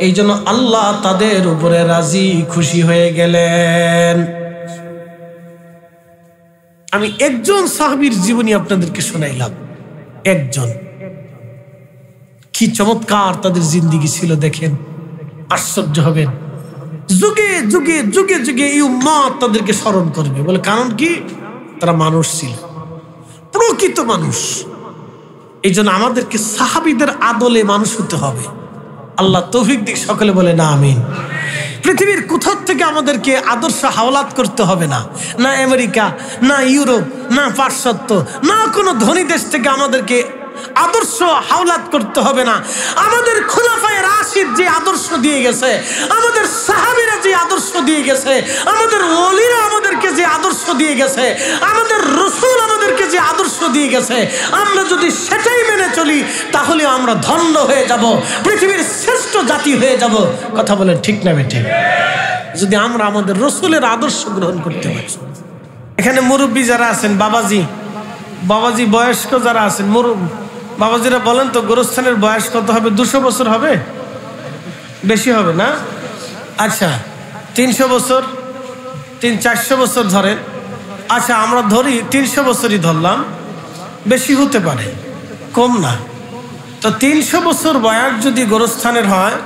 এই জন্য আল্লাহ তাদের উপরে রাজি খুশি হয়ে গেলেন। আমি একজন সাহাবীর জীবনী আপনাদেরকে শোনাইলাম, একজন। কি চমৎকার তাদের জিন্দেগি ছিল, দেখেন, আশ্চর্য হবেন। যুগে যুগে যুগে যুগে এই উম্মত তাদেরকে স্মরণ করবে। বলে কারণ কি? তারা মানুষ ছিল, প্রকৃত মানুষ। এই জন্য আমাদেরকে সাহাবীদের আদলে মানুষ হতে হবে। আল্লাহ তৌফিক দিক, সকলে বলে না আমিন। পৃথিবীর কোথাও থেকে আমাদেরকে আদর্শ হাওলাত করতে হবে না, না আমেরিকা, না ইউরোপ, না পাশ্চাত্য, না কোনো ধনী দেশ থেকে আমাদেরকে আদর্শ হাওলাত করতে হবে না। আমাদের খুলাফায়ে রাশিদ যে আদর্শ দিয়ে গেছে, আমাদের সাহাবীরা যে আদর্শ দিয়ে গেছে, আমাদের ওলিরা আমাদেরকে যে আদর্শ দিয়ে গেছে, আমাদের রাসূল আমাদেরকে যে আদর্শ দিয়ে গেছে, আমরা যদি সেটাই মেনে চলি তাহলে আমরা ধন্য হয়ে যাব, পৃথিবীর শ্রেষ্ঠ জাতি হয়ে যাব। কথা বলেন ঠিক না বেঠিক? যদি আমরা আমাদের রাসূলের আদর্শ গ্রহণ করতে পারি। এখানে মুরব্বী যারা আছেন, বাবাজি বয়স্ক যারা আছেন, বাবাজিরা বলেন তো গোরস্থানের বয়স কত হবে? 200 বছর হবে? বেশি হবে না? আচ্ছা, 300 বছর, 300-400 বছর ধরেন। আচ্ছা, আমরা ধরি 300 বছরই ধরলাম, বেশি হতে পারে, কম না। তো 300 বছর বয়স যদি গোরস্থানের হয়,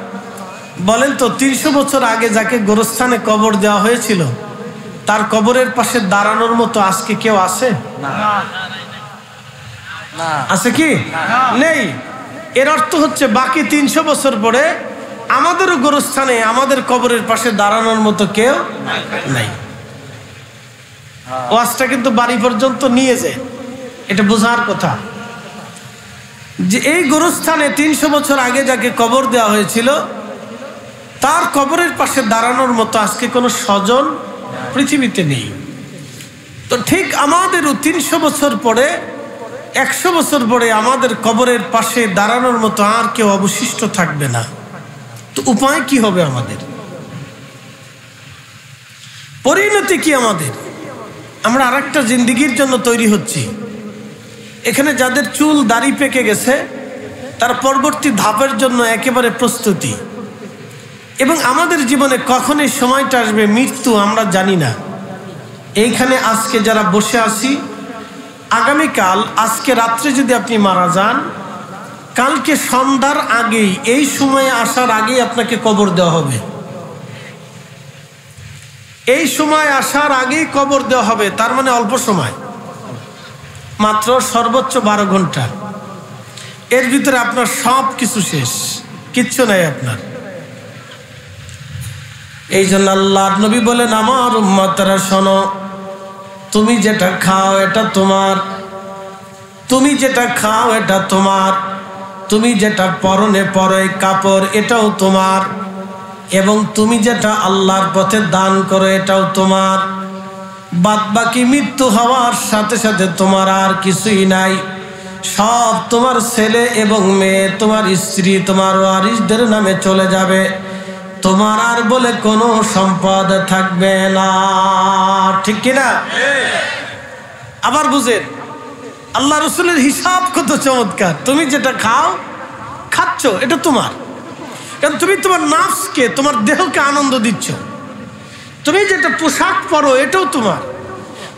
বলেন তো 300 বছর আগে যাকে গোরস্থানে কবর দেওয়া হয়েছিল তার কবরের পাশে দাঁড়ানোর মতো আজকে কেউ আছে? আছে কি? নেই। এর অর্থ হচ্ছে বাকি 300 বছর পরে আমাদেরও গোরস্থানে আমাদের কবরের পাশে দাঁড়ানোর মতো কেউ নাই। ওয়াজটা কিন্তু বাড়ি পর্যন্ত নিয়ে যায়, এটা বোঝার কথা যে এই গোরস্থানে 300 বছর আগে যাকে কবর দেওয়া হয়েছিল তার কবরের পাশে দাঁড়ানোর মতো আজকে কোনো স্বজন পৃথিবীতে নেই। তো ঠিক আমাদেরও 300 বছর পরে, 100 বছর পরে আমাদের কবরের পাশে দাঁড়ানোর মতো আর কেউ অবশিষ্ট থাকবে না। তো উপায় কি হবে আমাদের? পরিণতি কি আমাদের? আমরা আরেকটা জিন্দেগির জন্য তৈরি হচ্ছি। এখানে যাদের চুল দাড়ি পেকে গেছে তার পরবর্তী ধাপের জন্য একেবারে প্রস্তুতি। এবং আমাদের জীবনে কখন এই সময়টা আসবে, মৃত্যু আমরা জানি না। এইখানে আজকে যারা বসে আছি, আগামীকাল, আজকে রাত্রে যদি আপনি মারা যান, কালকে সন্ধ্যার আগেই, এই সময়ে আসার আগেই আপনাকে কবর দেওয়া হবে। এই সময় আসার আগেই কবর দেওয়া হবে, তার মানে অল্প সময়, মাত্র সর্বোচ্চ 12 ঘন্টা। এর ভিতরে আপনার সব কিছু শেষ, কিচ্ছু নাই আপনার। এই জন্য আল্লাহর নবী বলেন, আমার উম্মতরা শোনো, তুমি যেটা খাও এটা তোমার, তুমি যেটা খাও এটা তোমার, তুমি যেটা পরনে পরো কাপড় এটাও তোমার, এবং তুমি যেটা আল্লাহর পথে দান করো এটাও তোমার। বাদ বাকি মৃত্যু হওয়ার সাথে সাথে তোমার আর কিছুই নাই। সব তোমার ছেলে এবং মেয়ে, তোমার স্ত্রী, তোমার ওয়ারিসদের নামে চলে যাবে। তোমার আর বলে কোনো সম্পদ থাকবে না। ঠিক কিনা? আবার বুঝেন, আল্লাহ রসুলের হিসাব কত চমৎকার। তুমি যেটা খাচ্ছ এটা তোমার, কারণ তুমি তোমার নাফসকে, তোমার দেহকে আনন্দ দিচ্ছ। তুমি যেটা পোশাক পরো এটাও তোমার।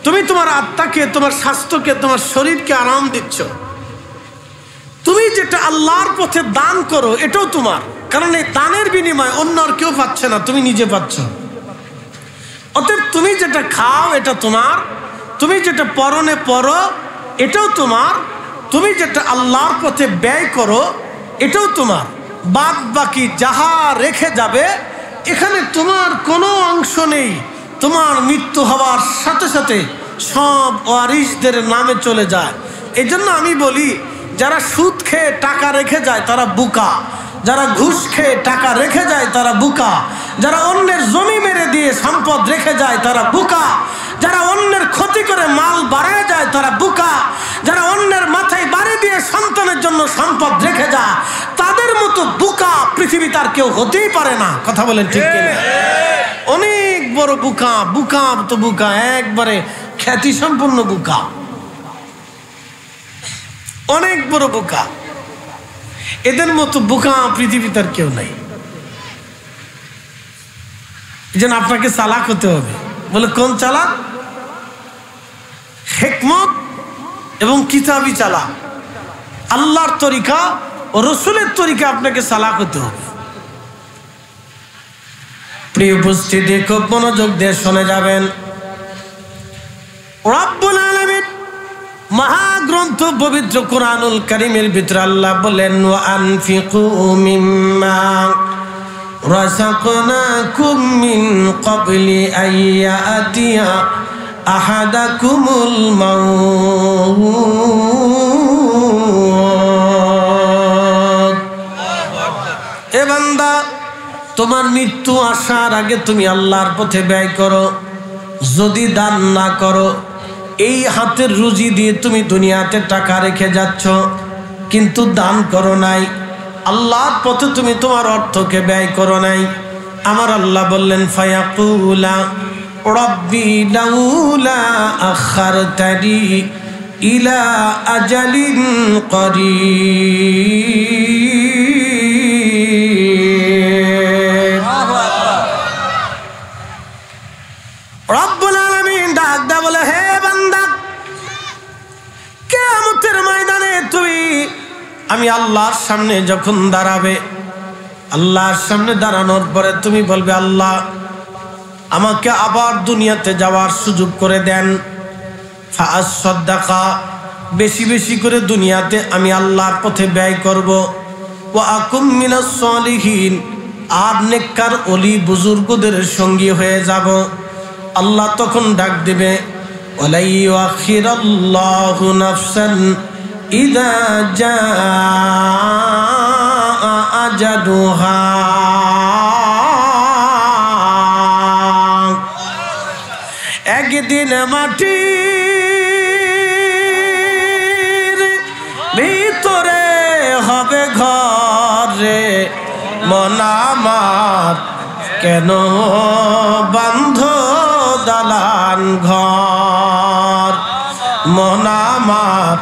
তুমি তোমার আত্মাকে, তোমার স্বাস্থ্যকে, তোমার শরীরকে আরাম দিচ্ছ। তুমি যেটা আল্লাহর পথে দান করো এটাও তোমার, কারণ এই দানের বিনিময়ে অন্য আর কেউ পাচ্ছে না, তুমি নিজে পাচ্ছ। অতএব তুমি যেটা খাও এটা তোমার, তুমি যেটা পরনে পরো এটাও তোমার, তুমি যেটা আল্লাহর পথে ব্যয় করো এটাও তোমার। বাদ বাকি যাহা রেখে যাবে এখানে তোমার কোনো অংশ নেই। তোমার মৃত্যু হওয়ার সাথে সাথে সব ওয়ারিসদের নামে চলে যায়। এই জন্য আমি বলি, যারা সুদ খেয়ে টাকা রেখে যায় তারা বোকা, যারা ঘুষ খেয়ে টাকা রেখে যায় তারা বোকা, যারা অন্যের জমি মেরে দিয়ে সম্পদ রেখে যায় তারা বোকা, যারা অন্যের ক্ষতি করে মাল বাড়ায় যায় তারা বোকা, যারা অন্যের মাথায় বাড়ি দিয়ে সন্তানের জন্য সম্পদ রেখে যায় তাদের মতো বোকা পৃথিবীতে আর কেউ হতেই পারে না। কথা বলেন ঠিক কিনা? অনেক বড় বোকা, বোকা তো বোকা, একবারে খ্যাতি সম্পন্ন বোকা, অনেক বড় বোকা। এদের মতো বোকা পৃথিবীতে আর কেউ নাই। এই জন্য আপনাকে চালাক হতে হবে। বলে কোন চালাক? হিকমত এবং কিতাবি চালাক, আল্লাহর তরিকা ও রসুলের তরিকা আপনাকে চালাক হতে হবে। প্রিয় উপস্থিতি, খুব মনোযোগ দিয়ে শুনে যাবেন। রব্বুল আলামিন মহাগ্রন্থ পবিত্র কুরআনুল কারীমের ভিতরে আল্লাহ বলেন, ওয়া আনফিকু মিম্মা রাযাকনাকুম মিন ক্বাবলি আইয়াতিয়া আহাদাকুমুল মাউত। এ বান্দা, তোমার মৃত্যু আসার আগে তুমি আল্লাহর পথে ব্যয় করো। যদি দান না করো, এই হাতের রুজি দিয়ে তুমি দুনিয়াতে টাকা রেখে যাচ্ছ কিন্তু দান করো নাই, আল্লাহর পথে তুমি তোমার অর্থকে ব্যয় করো নাই। আমার আল্লাহ বললেন, ফায়াকুলা রব্বি লাউলা আখারতানি ইলা আজালিন করিব। রব্বুল আলামিন ডাক দা বলে, হে বান্দা, কিয়ামতের ময়দানে তুমি আমি আল্লাহর সামনে যখন দাঁড়াবে, আল্লাহর সামনে দাঁড়ানোর পরে তুমি বলবে, আল্লাহ আমাকে আবার দুনিয়াতে যাওয়ার সুযোগ করে দেন। ফাআসসাদাকা, বেশি বেশি করে দুনিয়াতে আমি আল্লাহর পথে ব্যয় করব। ওয়া আকুম মিনাস সালিহিন, আর নেককার ওলি বুজুর্গদের সঙ্গী হয়ে যাব। আল্লাহ তখন ডাক দেবে, ওয়ালা ইউআখিরাল্লাহু নাফসান ইযা জাআ আজালুহা। একদিন মাটির ভিতরে হবে ঘরে, মন আমার কেন বান্ধ দালান ঘর, মন আমার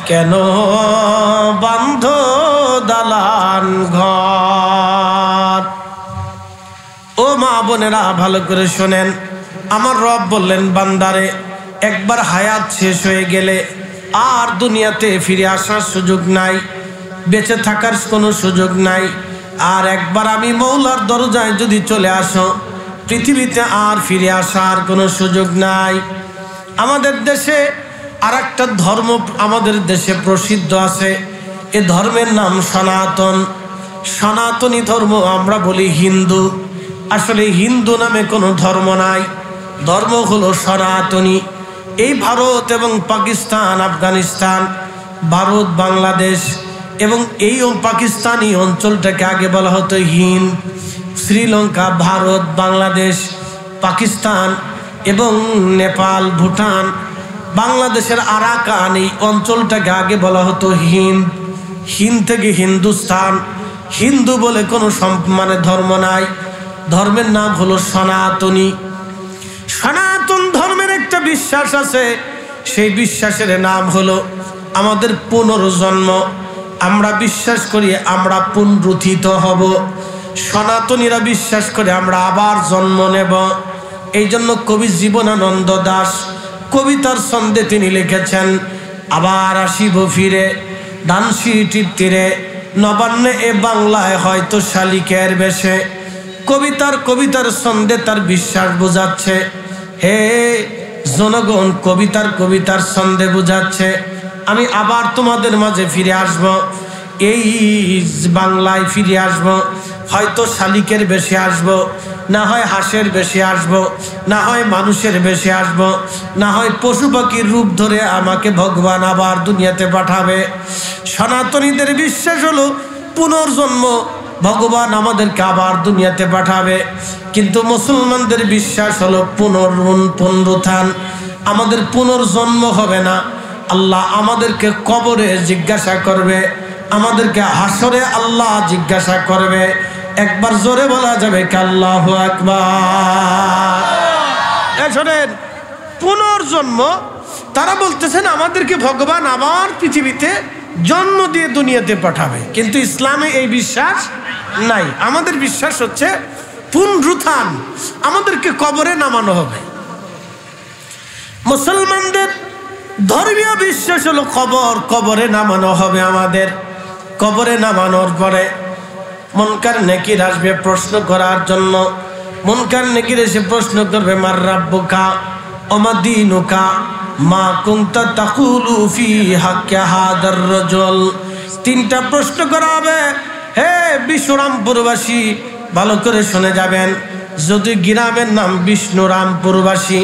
কেন বান্ধ দালান ঘর। ও মা বোনেরা, ভালো করে শোনেন। আমার রব বললেন, বান্দারে, একবার হায়াত শেষ হয়ে গেলে আর দুনিয়াতে ফিরে আসার সুযোগ নাই, বেঁচে থাকার কোনো সুযোগ নাই। আর একবার আমি মৌলার দরজায় যদি চলে আসো, পৃথিবীতে আর ফিরে আসার কোনো সুযোগ নাই। আমাদের দেশে আর একটা ধর্ম আমাদের দেশে প্রসিদ্ধ আছে, এ ধর্মের নাম সনাতন। সনাতনী ধর্ম আমরা বলি হিন্দু। আসলে হিন্দু নামে কোনো ধর্ম নাই, ধর্ম হলো সনাতনী। এই ভারত এবং পাকিস্তান, আফগানিস্তান, ভারত, বাংলাদেশ এবং এই পাকিস্তানি অঞ্চলটাকে আগে বলা হতো হিন্দ। শ্রীলঙ্কা, ভারত, বাংলাদেশ, পাকিস্তান এবং নেপাল, ভুটান, বাংলাদেশের আরাকান, এই অঞ্চলটাকে আগে বলা হতো হিন্দ। হিন্দ থেকে হিন্দুস্তান। হিন্দু বলে কোনো ধর্ম নাই, ধর্মের নাম হলো সনাতনী। সনাতন ধর্মের একটা বিশ্বাস আছে, সেই বিশ্বাসের নাম হলো আমাদের পুনর্জন্ম। আমরা বিশ্বাস করি আমরা পুনরুত্থিত হব। সনাতনীরা বিশ্বাস করে আমরা আবার জন্ম নেব। এই জন্য কবি জীবনানন্দ দাশ কবিতার ছন্দে তিনি লিখেছেন, আবার আসিব ফিরে ধানসিটির তীরে, নবান্নে এ বাংলায় হয়তো শালিকের বেশে। কবিতার ছন্দে তার বিশ্বাস বোঝাচ্ছে, হে জনগণ, কবিতার ছন্দে বোঝাচ্ছে আমি আবার তোমাদের মাঝে ফিরে আসব, এই বাংলায় ফিরে আসব, হয়তো শালিকের বেশে আসব, না হয় হাঁসের বেশে আসব, না হয় মানুষের বেশে আসব, না হয় পশু পাখির রূপ ধরে আমাকে ভগবান আবার দুনিয়াতে পাঠাবে। সনাতনীদের বিশ্বাস হলো পুনর্জন্ম, ভগবান আমাদেরকে আবার দুনিয়াতে পাঠাবে। কিন্তু মুসলমানদের বিশ্বাস হলো পুনরুত্থান, আমাদের পুনর্জন্ম হবে না। আল্লাহ আমাদেরকে কবরে জিজ্ঞাসা করবে, আমাদেরকে হাসরে আল্লাহ জিজ্ঞাসা করবে। একবার জোরে বলা যাবে কি আল্লাহু আকবার। শোনেন, পুনর্জন্ম, তারা বলতেছেন আমাদেরকে ভগবান আবার পৃথিবীতে জন্ম দিয়ে দুনিয়াতে পাঠাবে, কিন্তু ইসলামে এই বিশ্বাস নাই। আমাদের বিশ্বাস হচ্ছে পুনরুত্থান, আমাদেরকে কবরে নামানো হবে। মুসলমানদের ধর্মীয় বিশ্বাস হলো কবরে নামানো হবে। আমাদের কবরে নামানোর পরে মুনকার নেকির আসবে প্রশ্ন করার জন্য। মুনকার নেকির এসে প্রশ্ন করবে, মার রাব্বুকা ওমা দীনুকা মা কুনতা তাকুলু ফি হাক্কি হাদার রাজুল। তিনটা প্রশ্ন করা হবে। হে বিশ্বরামপুরবাসী, ভালো করে শুনে যাবেন। যদি গ্রামের নাম বিষ্ণুরামপুরবাসী,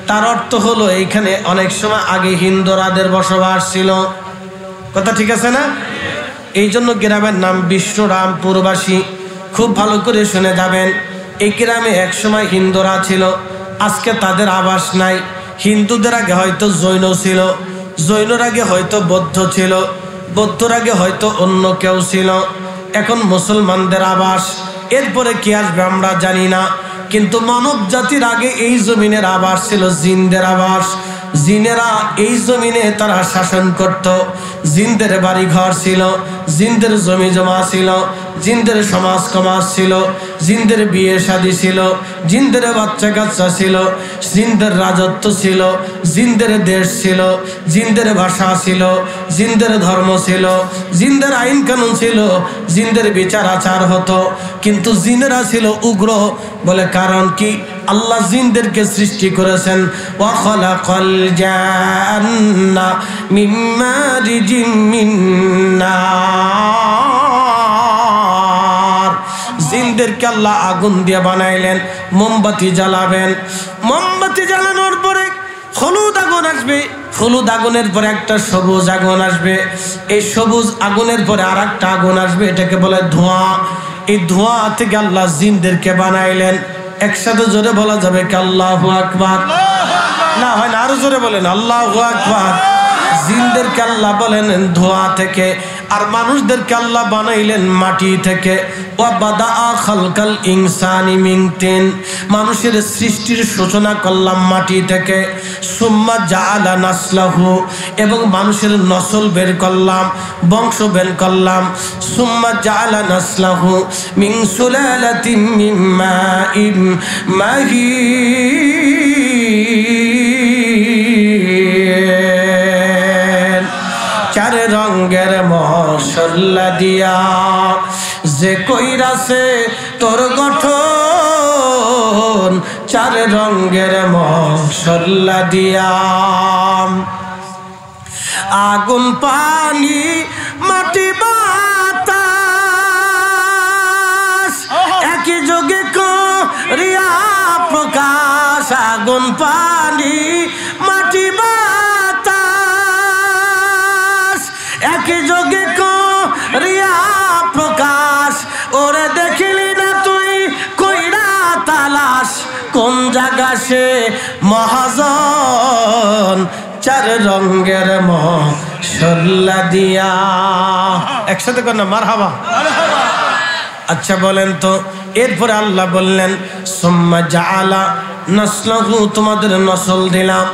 তার অর্থ হলো এইখানে অনেক সময় আগে হিন্দুরাদের বসবাস ছিল। কথা ঠিক আছে না? এই জন্য গ্রামের নাম বিষ্ণুরামপুরবাসী। খুব ভালো করে শুনে যাবেন, এই গ্রামে একসময় হিন্দুরা ছিল, আজকে তাদের আবাস নাই। হিন্দুদের আগে হয়তো জৈন ছিল, জৈনর আগে হয়তো বৌদ্ধ ছিল, বৌদ্ধর আগে হয়তো অন্য কেউ ছিল। এখন মুসলমানদের আবাস, এরপরে কি আসবে আমরা জানি না। কিন্তু মানব জাতির আগে এই জমিনের আবাস ছিল জিনদের আবাস। জিনেরা এই জমিনে তারা শাসন করত। জিনদের বাড়ি ঘর ছিল, জিনদের জমি জমা ছিল, জিনদের সমাজ সমাজ ছিল, জিনদের বিয়ে শাদী ছিল, জিনদের বাচ্চা কাচ্চা ছিল, জিনদের রাজত্ব ছিল, জিনদের দেশ ছিল, জিনদের ভাষা ছিল, জিনদের ধর্ম ছিল, জিনদের আইন কানুন ছিল, জিনদের বিচার আচার হতো। কিন্তু জিনেরা ছিল উগ্র। বলে কারণ কি? আল্লাহ জিনদেরকে সৃষ্টি করেছেন ওয়া খালাকাল জান্না মিন মারিজিম মিন নার। জিনদেরকে আল্লাহ আগুন দিয়ে বানাইলেন, মোমবাতি জ্বালাবেন। মোমবাতি জ্বালানোর পরে হলুদ আগুন আসবে, হলুদ আগুনের পরে একটা সবুজ আগুন আসবে, এই সবুজ আগুনের পরে আর একটা আগুন আসবে, এটাকে বলে ধোঁয়া। এই ধোঁয়া থেকে আল্লাহ জিনদেরকে বানাইলেন। একসাথে জোরে বলা যাবে কি আল্লাহু আকবার? না হয় না, আরো জোরে বলেন আল্লাহু আকবার। জিনদেরকে আল্লাহ বলেন ধোঁয়া থেকে, আর মানুষদেরকে আল্লাহ বানাইলেন মাটি থেকে। ওয়া বাদাআ খালকাল ইনসানি মিন তিন, মানুষের সৃষ্টির সূচনা করলাম মাটি থেকে। সুম্মা জাআলা নাসলাহু, এবং মানুষের নসল বের করলাম, বংশ বের করলাম। সুম্মা জাআলা নাসলাহু মিন সুলালাতিন মিন মাইন মাহিন। চার রঙের মশলা দিয়া যে কইরাছে তোর গঠন, চার রঙের মশলা দিয়া। আগুন পানি মাটি বাতাস একই যোগে করিয়া প্রকাশ। আগুন পানি মাটি বাতাস একই যোগে করিয়া প্রকাশ। ওরে দেখিলি না তুই কইরা তালাশ, কোন জায়গা সে মহাজন, চার রঙের মশলা দিয়া। একসাথে কর না মারহাবা। আচ্ছা বলেন তো, এরপরে আল্লাহ বললেন সুম্মা জাআলা নাসলাহু, তোমাদের নসল দিলাম,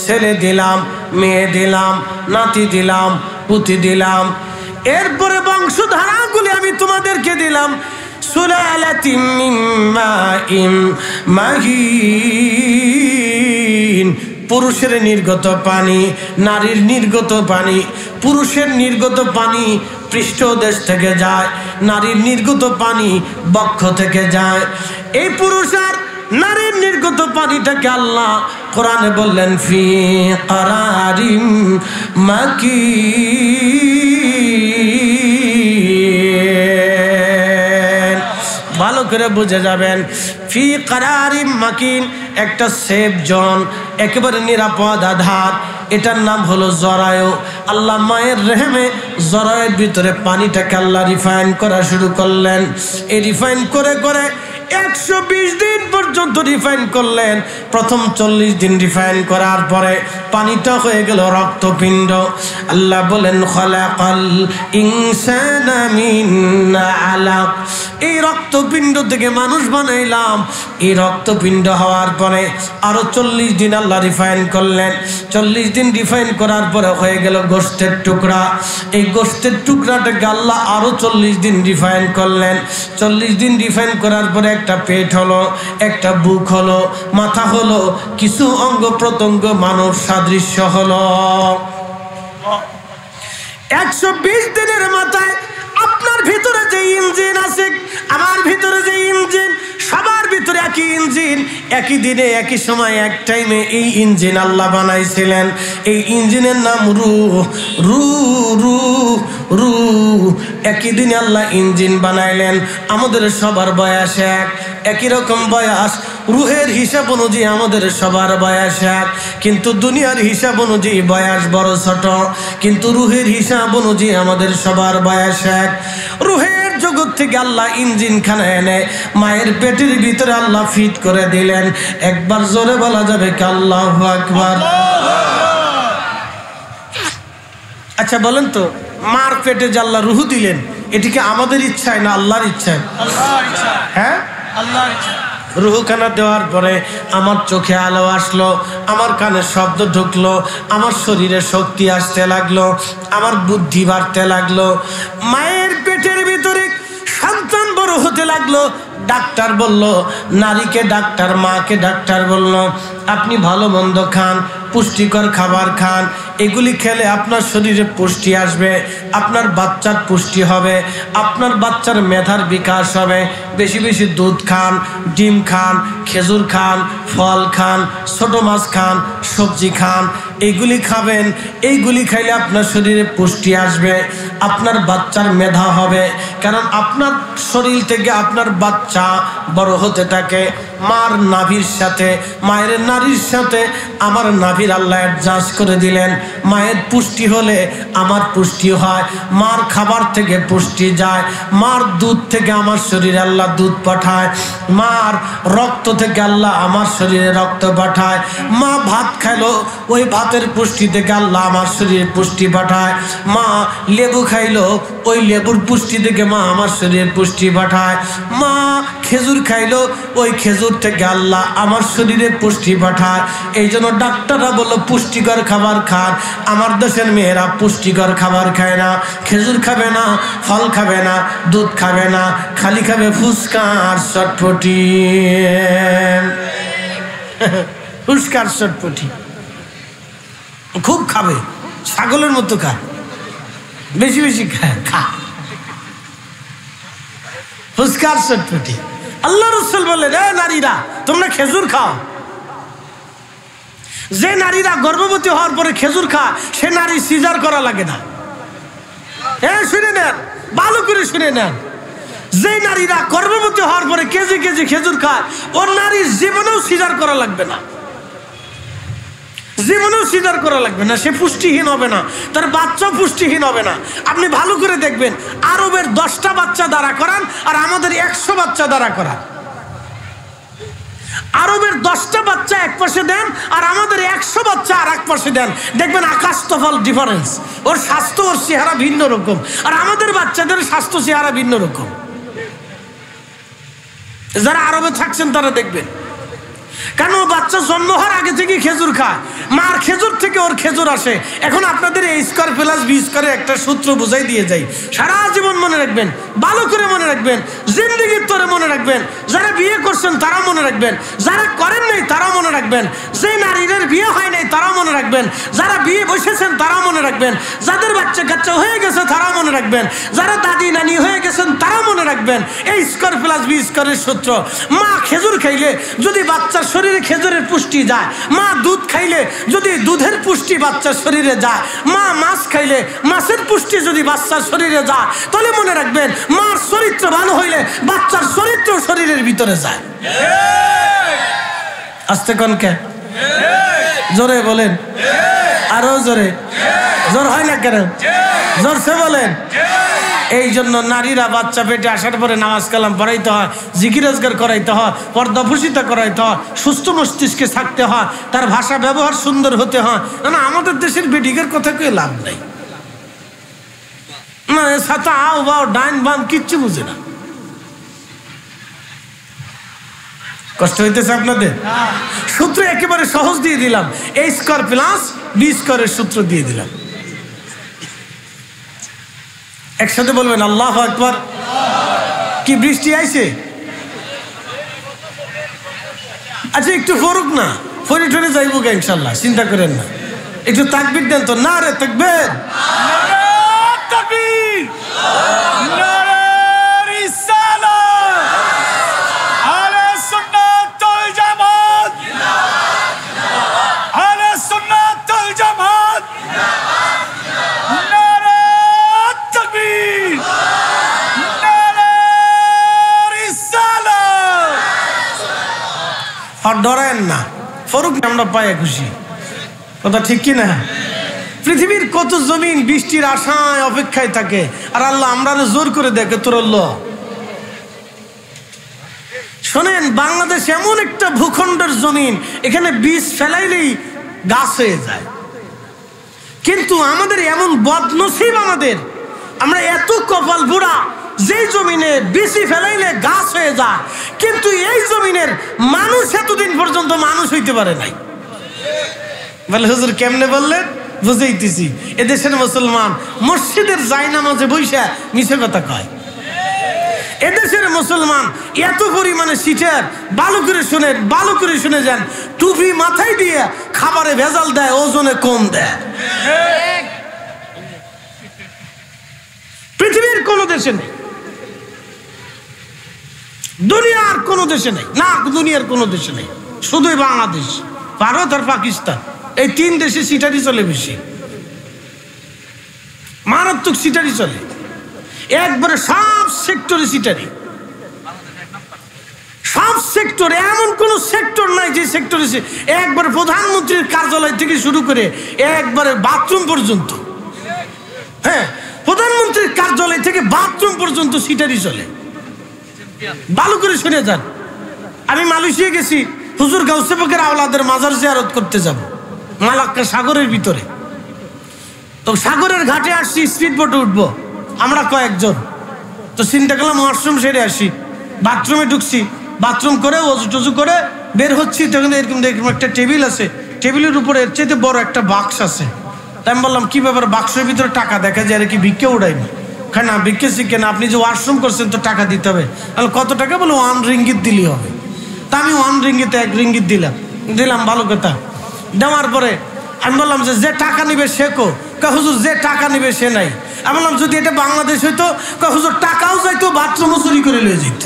ছেলে দিলাম, মেয়ে দিলাম, নাতি দিলাম, পুতি দিলাম। এরপরে বংশধারাগুলি আমি তোমাদেরকে দিলাম। সুলালা কুল্লাতিম মিন মাইন মাহিন। পুরুষের নির্গত পানি, নারীর নির্গত পানি। পুরুষের নির্গত পানি পৃষ্ঠদেশ থেকে যায়, নারীর নির্গত পানি বক্ষ থেকে যায়। এই পুরুষ আর নারীর নির্গত পানিটাকে আল্লাহ কোরআনে বললেন ফি কারারিম মাকিন। ভালো করে বুঝে যাবেন, ফি কারারিম মাকিন, একটা সেফ জোন, একেবারে নিরাপদ আধার। এটার নাম হলো জরায়ু। আল্লাহ মায়ের রেহেমে জরায়ের ভিতরে পানিটাকে আল্লাহ রিফাইন করা শুরু করলেন। এই রিফাইন করে করে 120 দিন পর্যন্ত রিফাইন করলেন। প্রথম 40 দিন রিফাইন করার পরে পানিটা হয়ে গেল রক্তপিণ্ড। আল্লাহ বলেন খলাকাল ইনসানা মিন আলাক। এই রক্তপিণ্ড থেকে মানুষ বানাইলাম। এই রক্তপিণ্ড হওয়ার পরে আরো 40 দিন আল্লাহ রিফাইন করলেন। 40 দিন রিফাইন করার পরে হয়ে গেল গোশতের টুকরা। এই গোশতের টুকরাটাকে আল্লাহ আরো 40 দিন রিফাইন করলেন। 40 দিন রিফাইন করার পরে একটা পেট হলো, একটা বুক হলো, মাথা হলো, কিছু অঙ্গ প্রত্যঙ্গ মানব সাদৃশ্য হলো। 120 দিনের মাথায় আপনার ভিতরে যে ইঞ্জিন আছে, আমার ভিতরে যে ইঞ্জিন, সবার ভিতরে একই ইঞ্জিন। একই দিনে একই সময় এক টাইমে এই ইঞ্জিন আল্লাহ বানাইছিলেন। এই ইঞ্জিনের নাম রূহ। রূহ একই দিনে আল্লাহ ইঞ্জিন বানাইলেন। আমাদের সবার বয়স একই রকম বয়স। রুহের হিসাব অনুযায়ী আমাদের সবার বয়স এক, কিন্তু দুনিয়ার হিসাব অনুযায়ী বয়স বড় ছোট। কিন্তু রুহের হিসাব অনুযায়ী আমাদের সবার বয়স এক। রুহের জগৎ থেকে আল্লাহ ইঞ্জিন খানা এনে মায়ের পেটের ভিতরে আল্লাহ ফিট করে দিলেন। একবার জোরে বলা যাবে কি আল্লাহু আকবার। আচ্ছা বলেন তো, মার পেটে যে আল্লাহ রুহ দিলেন, এটিকে আমাদের ইচ্ছায় না আল্লাহর ইচ্ছায়? হ্যাঁ, আল্লাহর ইচ্ছা। রুহখানা দেওয়ার পরে আমার চোখে আলো আসলো, আমার কানে শব্দ ঢুকলো, আমার শরীরে শক্তি আসতে লাগলো, আমার বুদ্ধি বাড়তে লাগলো। মায়ের পেটের ভিতরে সন্তান বড় হতে লাগলো। ডাক্তার বলল, নারীকে ডাক্তার, মাকে ডাক্তার বলল, আপনি ভালো মন্দ খান, পুষ্টিকর খাবার খান, এগুলি খেলে আপনার শরীরে পুষ্টি আসবে, আপনার বাচ্চার পুষ্টি হবে, আপনার বাচ্চার মেধার বিকাশ হবে। বেশি বেশি দুধ খান, ডিম খান, খেজুর খান, ফল খান, ছোট মাছ খান, সবজি খান, এইগুলি খাবেন। এইগুলি খাইলে আপনার শরীরে পুষ্টি আসবে, আপনার বাচ্চার মেধা হবে। কারণ আপনার শরীর থেকে আপনার বাচ্চা বড় হতে থাকে মার নাভির সাথে, মায়ের নারীর সাথে আমার নাভির আল্লাহ অ্যাডজাস্ট করে দিলেন। মায়ের পুষ্টি হলে আমার পুষ্টি হয়, মার খাবার থেকে পুষ্টি যায়, মার দুধ থেকে আমার শরীরে আল্লাহ দুধ পাঠায়, মার রক্ত থেকে আল্লাহ আমার শরীরে রক্ত পাঠায়। মা ভাত খাইলো, ওই ভাতের পুষ্টি থেকে আল্লাহ আমার শরীরে পুষ্টি পাঠায়। মা লেবু খাইলো, ওই লেবুর পুষ্টি থেকে মা আমার শরীরে পুষ্টি পাঠায়। মা খেজুর খাইলো, ওই খেজুর থেকে আল্লাহ আমার শরীরে পুষ্টি পাঠায়। এই জন্য ডাক্তাররা বললো পুষ্টিকর খাবার খান। আমার দেশের মেয়েরা পুষ্টিকর খাবার খায় না, খেজুর খাবে না, ফল খাবে না, দুধ খাবে না, খালি খাবে ফুচকা আর চটপটি। ফুচকা আর চটপটি খুব খাবে, ছাগলের মতো খায়, বেশি বেশি খায়, ফুচকা আর চটপটি। আল্লাহ রাসূল বললেন, এ নারীরা তোমরা খেজুর খাও। যে নারীরা গর্ভবতী হওয়ার পরে খেজুর খায়, সে নারী সিজার করা লাগে না। শুনে নেন, ভালো করে শুনে নেন। যে নারীরা গর্ভবতী হওয়ার পরে কেজি কেজি খেজুর খায়, ওর নারীর জীবনেও সিজার করা লাগবে না, জীবনেও সিজার করা লাগবে না। সে পুষ্টিহীন হবে না, তার বাচ্চাও পুষ্টিহীন হবে না। আপনি ভালো করে দেখবেন, আরবের 10টা বাচ্চা দ্বারা করান আর আমাদের 100 বাচ্চা দ্বারা করান। আরবের 10টা বাচ্চা এক পাশে দেন আর আমাদের 100 বাচ্চা আর এক পাশে দেন, দেখবেন আকাশ তফাল ডিফারেন্স। ওর স্বাস্থ্য, ওর চেহারা ভিন্ন রকম, আর আমাদের বাচ্চাদের স্বাস্থ্য চেহারা ভিন্ন রকম। যারা আরবে থাকছেন তারা দেখবেন, কারণ ও বাচ্চা জন্ম হওয়ার আগে থেকে খেজুর খায়, মার খেজুর থেকে ওর খেজুর আসে। এখন আপনাদের A² + B² একটা সূত্র বুঝাই দিয়ে যাই, সারা জীবন মনে রাখবেন, ভালো করে মনে রাখবেন। জিন্দেগির তোরে মনে রাখবেন। যারা বিয়ে করছেন তারা মনে রাখবেন, যারা করেন নাই তারা মনে রাখবেন, যে নারীদের বিয়ে হয় নাই তারা মনে রাখবেন, যারা বিয়ে বসেছেন তারা মনে রাখবেন, যাদের বাচ্চা কাচ্চা হয়ে গেছে তারা মনে রাখবেন, যারা দাদি নানি হয়ে গেছেন তারা মনে রাখবেন। এই স্কোয়ার প্লাস বি স্কোয়ারের সূত্র। মা খেজুর খাইলে যদি বাচ্চার শরীরে খেজুরের পুষ্টি যায়, মা দুধ খাইলে যদি দুধের পুষ্টি বাচ্চার শরীরে যায়, মা মাছ খাইলে মাছের পুষ্টি যদি বাচ্চার শরীরে যায়, তাহলে মনে রাখবেন মার চরিত্র ভালো হইলে বাচ্চার চরিত্র শরীরের ভিতরে যায়। আস্তে কনকে জোরে বলেন, আরো জোরে। জোর হয় না কেন? জোরসে বলেন। এই জন্য নারীরা বাচ্চা পেটে আসার পরে নামাজ কালাম পড়াইতে হয়, জিকির আজগার করাইতে হয়, পর্দাফুসিতা করাইতে হয়, সুস্থ মস্তিষ্কে থাকতে হয়, তার ভাষা ব্যবহার সুন্দর হতে হয়। না আমাদের দেশের বেডিকের কথা কেউ লাভ নাই। না সাথে আও বাও ডাইন বাম কিচ্ছু বুঝে না। কষ্ট হইতেছে আপনাদের? সূত্র একেবারে সহজ দিয়ে দিলাম, এ স্কোয়ার প্লাস বি স্কোয়ারের সূত্র দিয়ে দিলাম। একসাথে বলবেন আল্লাহু আকবার। কি বৃষ্টি আইছে? আচ্ছা একটু ফরুক না, ফরি টরে যাইব গে ইনশাল্লাহ, চিন্তা করেন না। একটু তাকবীর দেন তো। না রে তাকবীর, আর ডরেন না, ফরুক না, আমরা পায়ে খুশি। কথা ঠিক কি না? পৃথিবীর কত জমিন বৃষ্টির আশায় অপেক্ষায় থাকে, আর আল্লাহ আমরা জোর করে দেখে তোর। শোনেন, বাংলাদেশ এমন একটা ভূখণ্ডের জমিন, এখানে বীজ ফেলাইলেই গাছ হয়ে যায়। কিন্তু আমাদের এমন বদনসিব, আমরা এত কপাল বুড়া, যেই জমিনে বীজ ফেলাইলে গাছ হয়ে যায়, কিন্তু এই জমিনের মানুষ এতদিন পর্যন্ত মানুষ হইতে পারে নাই। বলে হুজুর কেমনে বললেন? বুঝাইতেছি। এদেশের মুসলমান মসজিদের জায়নামাজে বইসা মিছে কথা কয়। এদেশের মুসলমান এত পরিমাণে সিটার, ভালো করে শুনে যান, টুপি মাথায় দিয়ে খাবারে ভেজাল দেয়, ওজনে কম দেয়। পৃথিবীর কোন দেশে নেই, দুনিয়ার কোন দেশে নেই, না দুনিয়ার কোন দেশে নেই, শুধুই বাংলাদেশ, ভারত আর পাকিস্তান, এই তিন দেশে সিটারি চলে বেশি, মারাত্মক সিটারি চলে। একবারে সব সেক্টরে সিটারি, সব সেক্টরে। এমন কোন সেক্টর নাই যে সেক্টরে একবারে প্রধানমন্ত্রীর কার্যালয় থেকে শুরু করে একবারে বাথরুম পর্যন্ত, হ্যাঁ প্রধানমন্ত্রীর কার্যালয় থেকে বাথরুম পর্যন্ত সিটারি চলে। ভালো করে শুনে যান। আমি মালয়েশিয়া গেছি, হুজুর গাউসে পাকের আওলাদের মাজার জিয়ারত করতে যাব, মালাক্কা সাগরের ভিতরে। তো সাগরের ঘাটে আসছি, স্পিড বোটে উঠবো আমরা কয়েকজন। তো চিন্তা করলাম ওয়াশরুম সেরে আসি, বাথরুমে ঢুকছি, বাথরুম করে ওযু টজু করে বের হচ্ছি, তখন এরকম একটা টেবিল আছে, টেবিলের উপরে এর চাইতে বড় একটা বাক্স আছে। তাই আমি বললাম কি ব্যাপার, বাক্সের ভিতরে টাকা দেখা যায়, আর কি ভিক্ষে উড়াইনি? না ভিক্ষে শিখে না, আপনি যে ওয়াশরুম করছেন তো টাকা দিতে হবে। কত টাকা? বলো 1 রিঙ্গিত দিলেই হবে। তা আমি 1 রিঙ্গিতে 1 রিঙ্গিত দিলাম, ভালো কথা। দেওয়ার পরে আমি বললাম যে টাকা নিবে সে কো? হুজুর যে টাকা নিবে সে নাই। আমি বললাম যদি এটা বাংলাদেশ হইতো, হুজুর টাকাও যাইতো, বাথরুমও চুরি করে লয়ে যেত।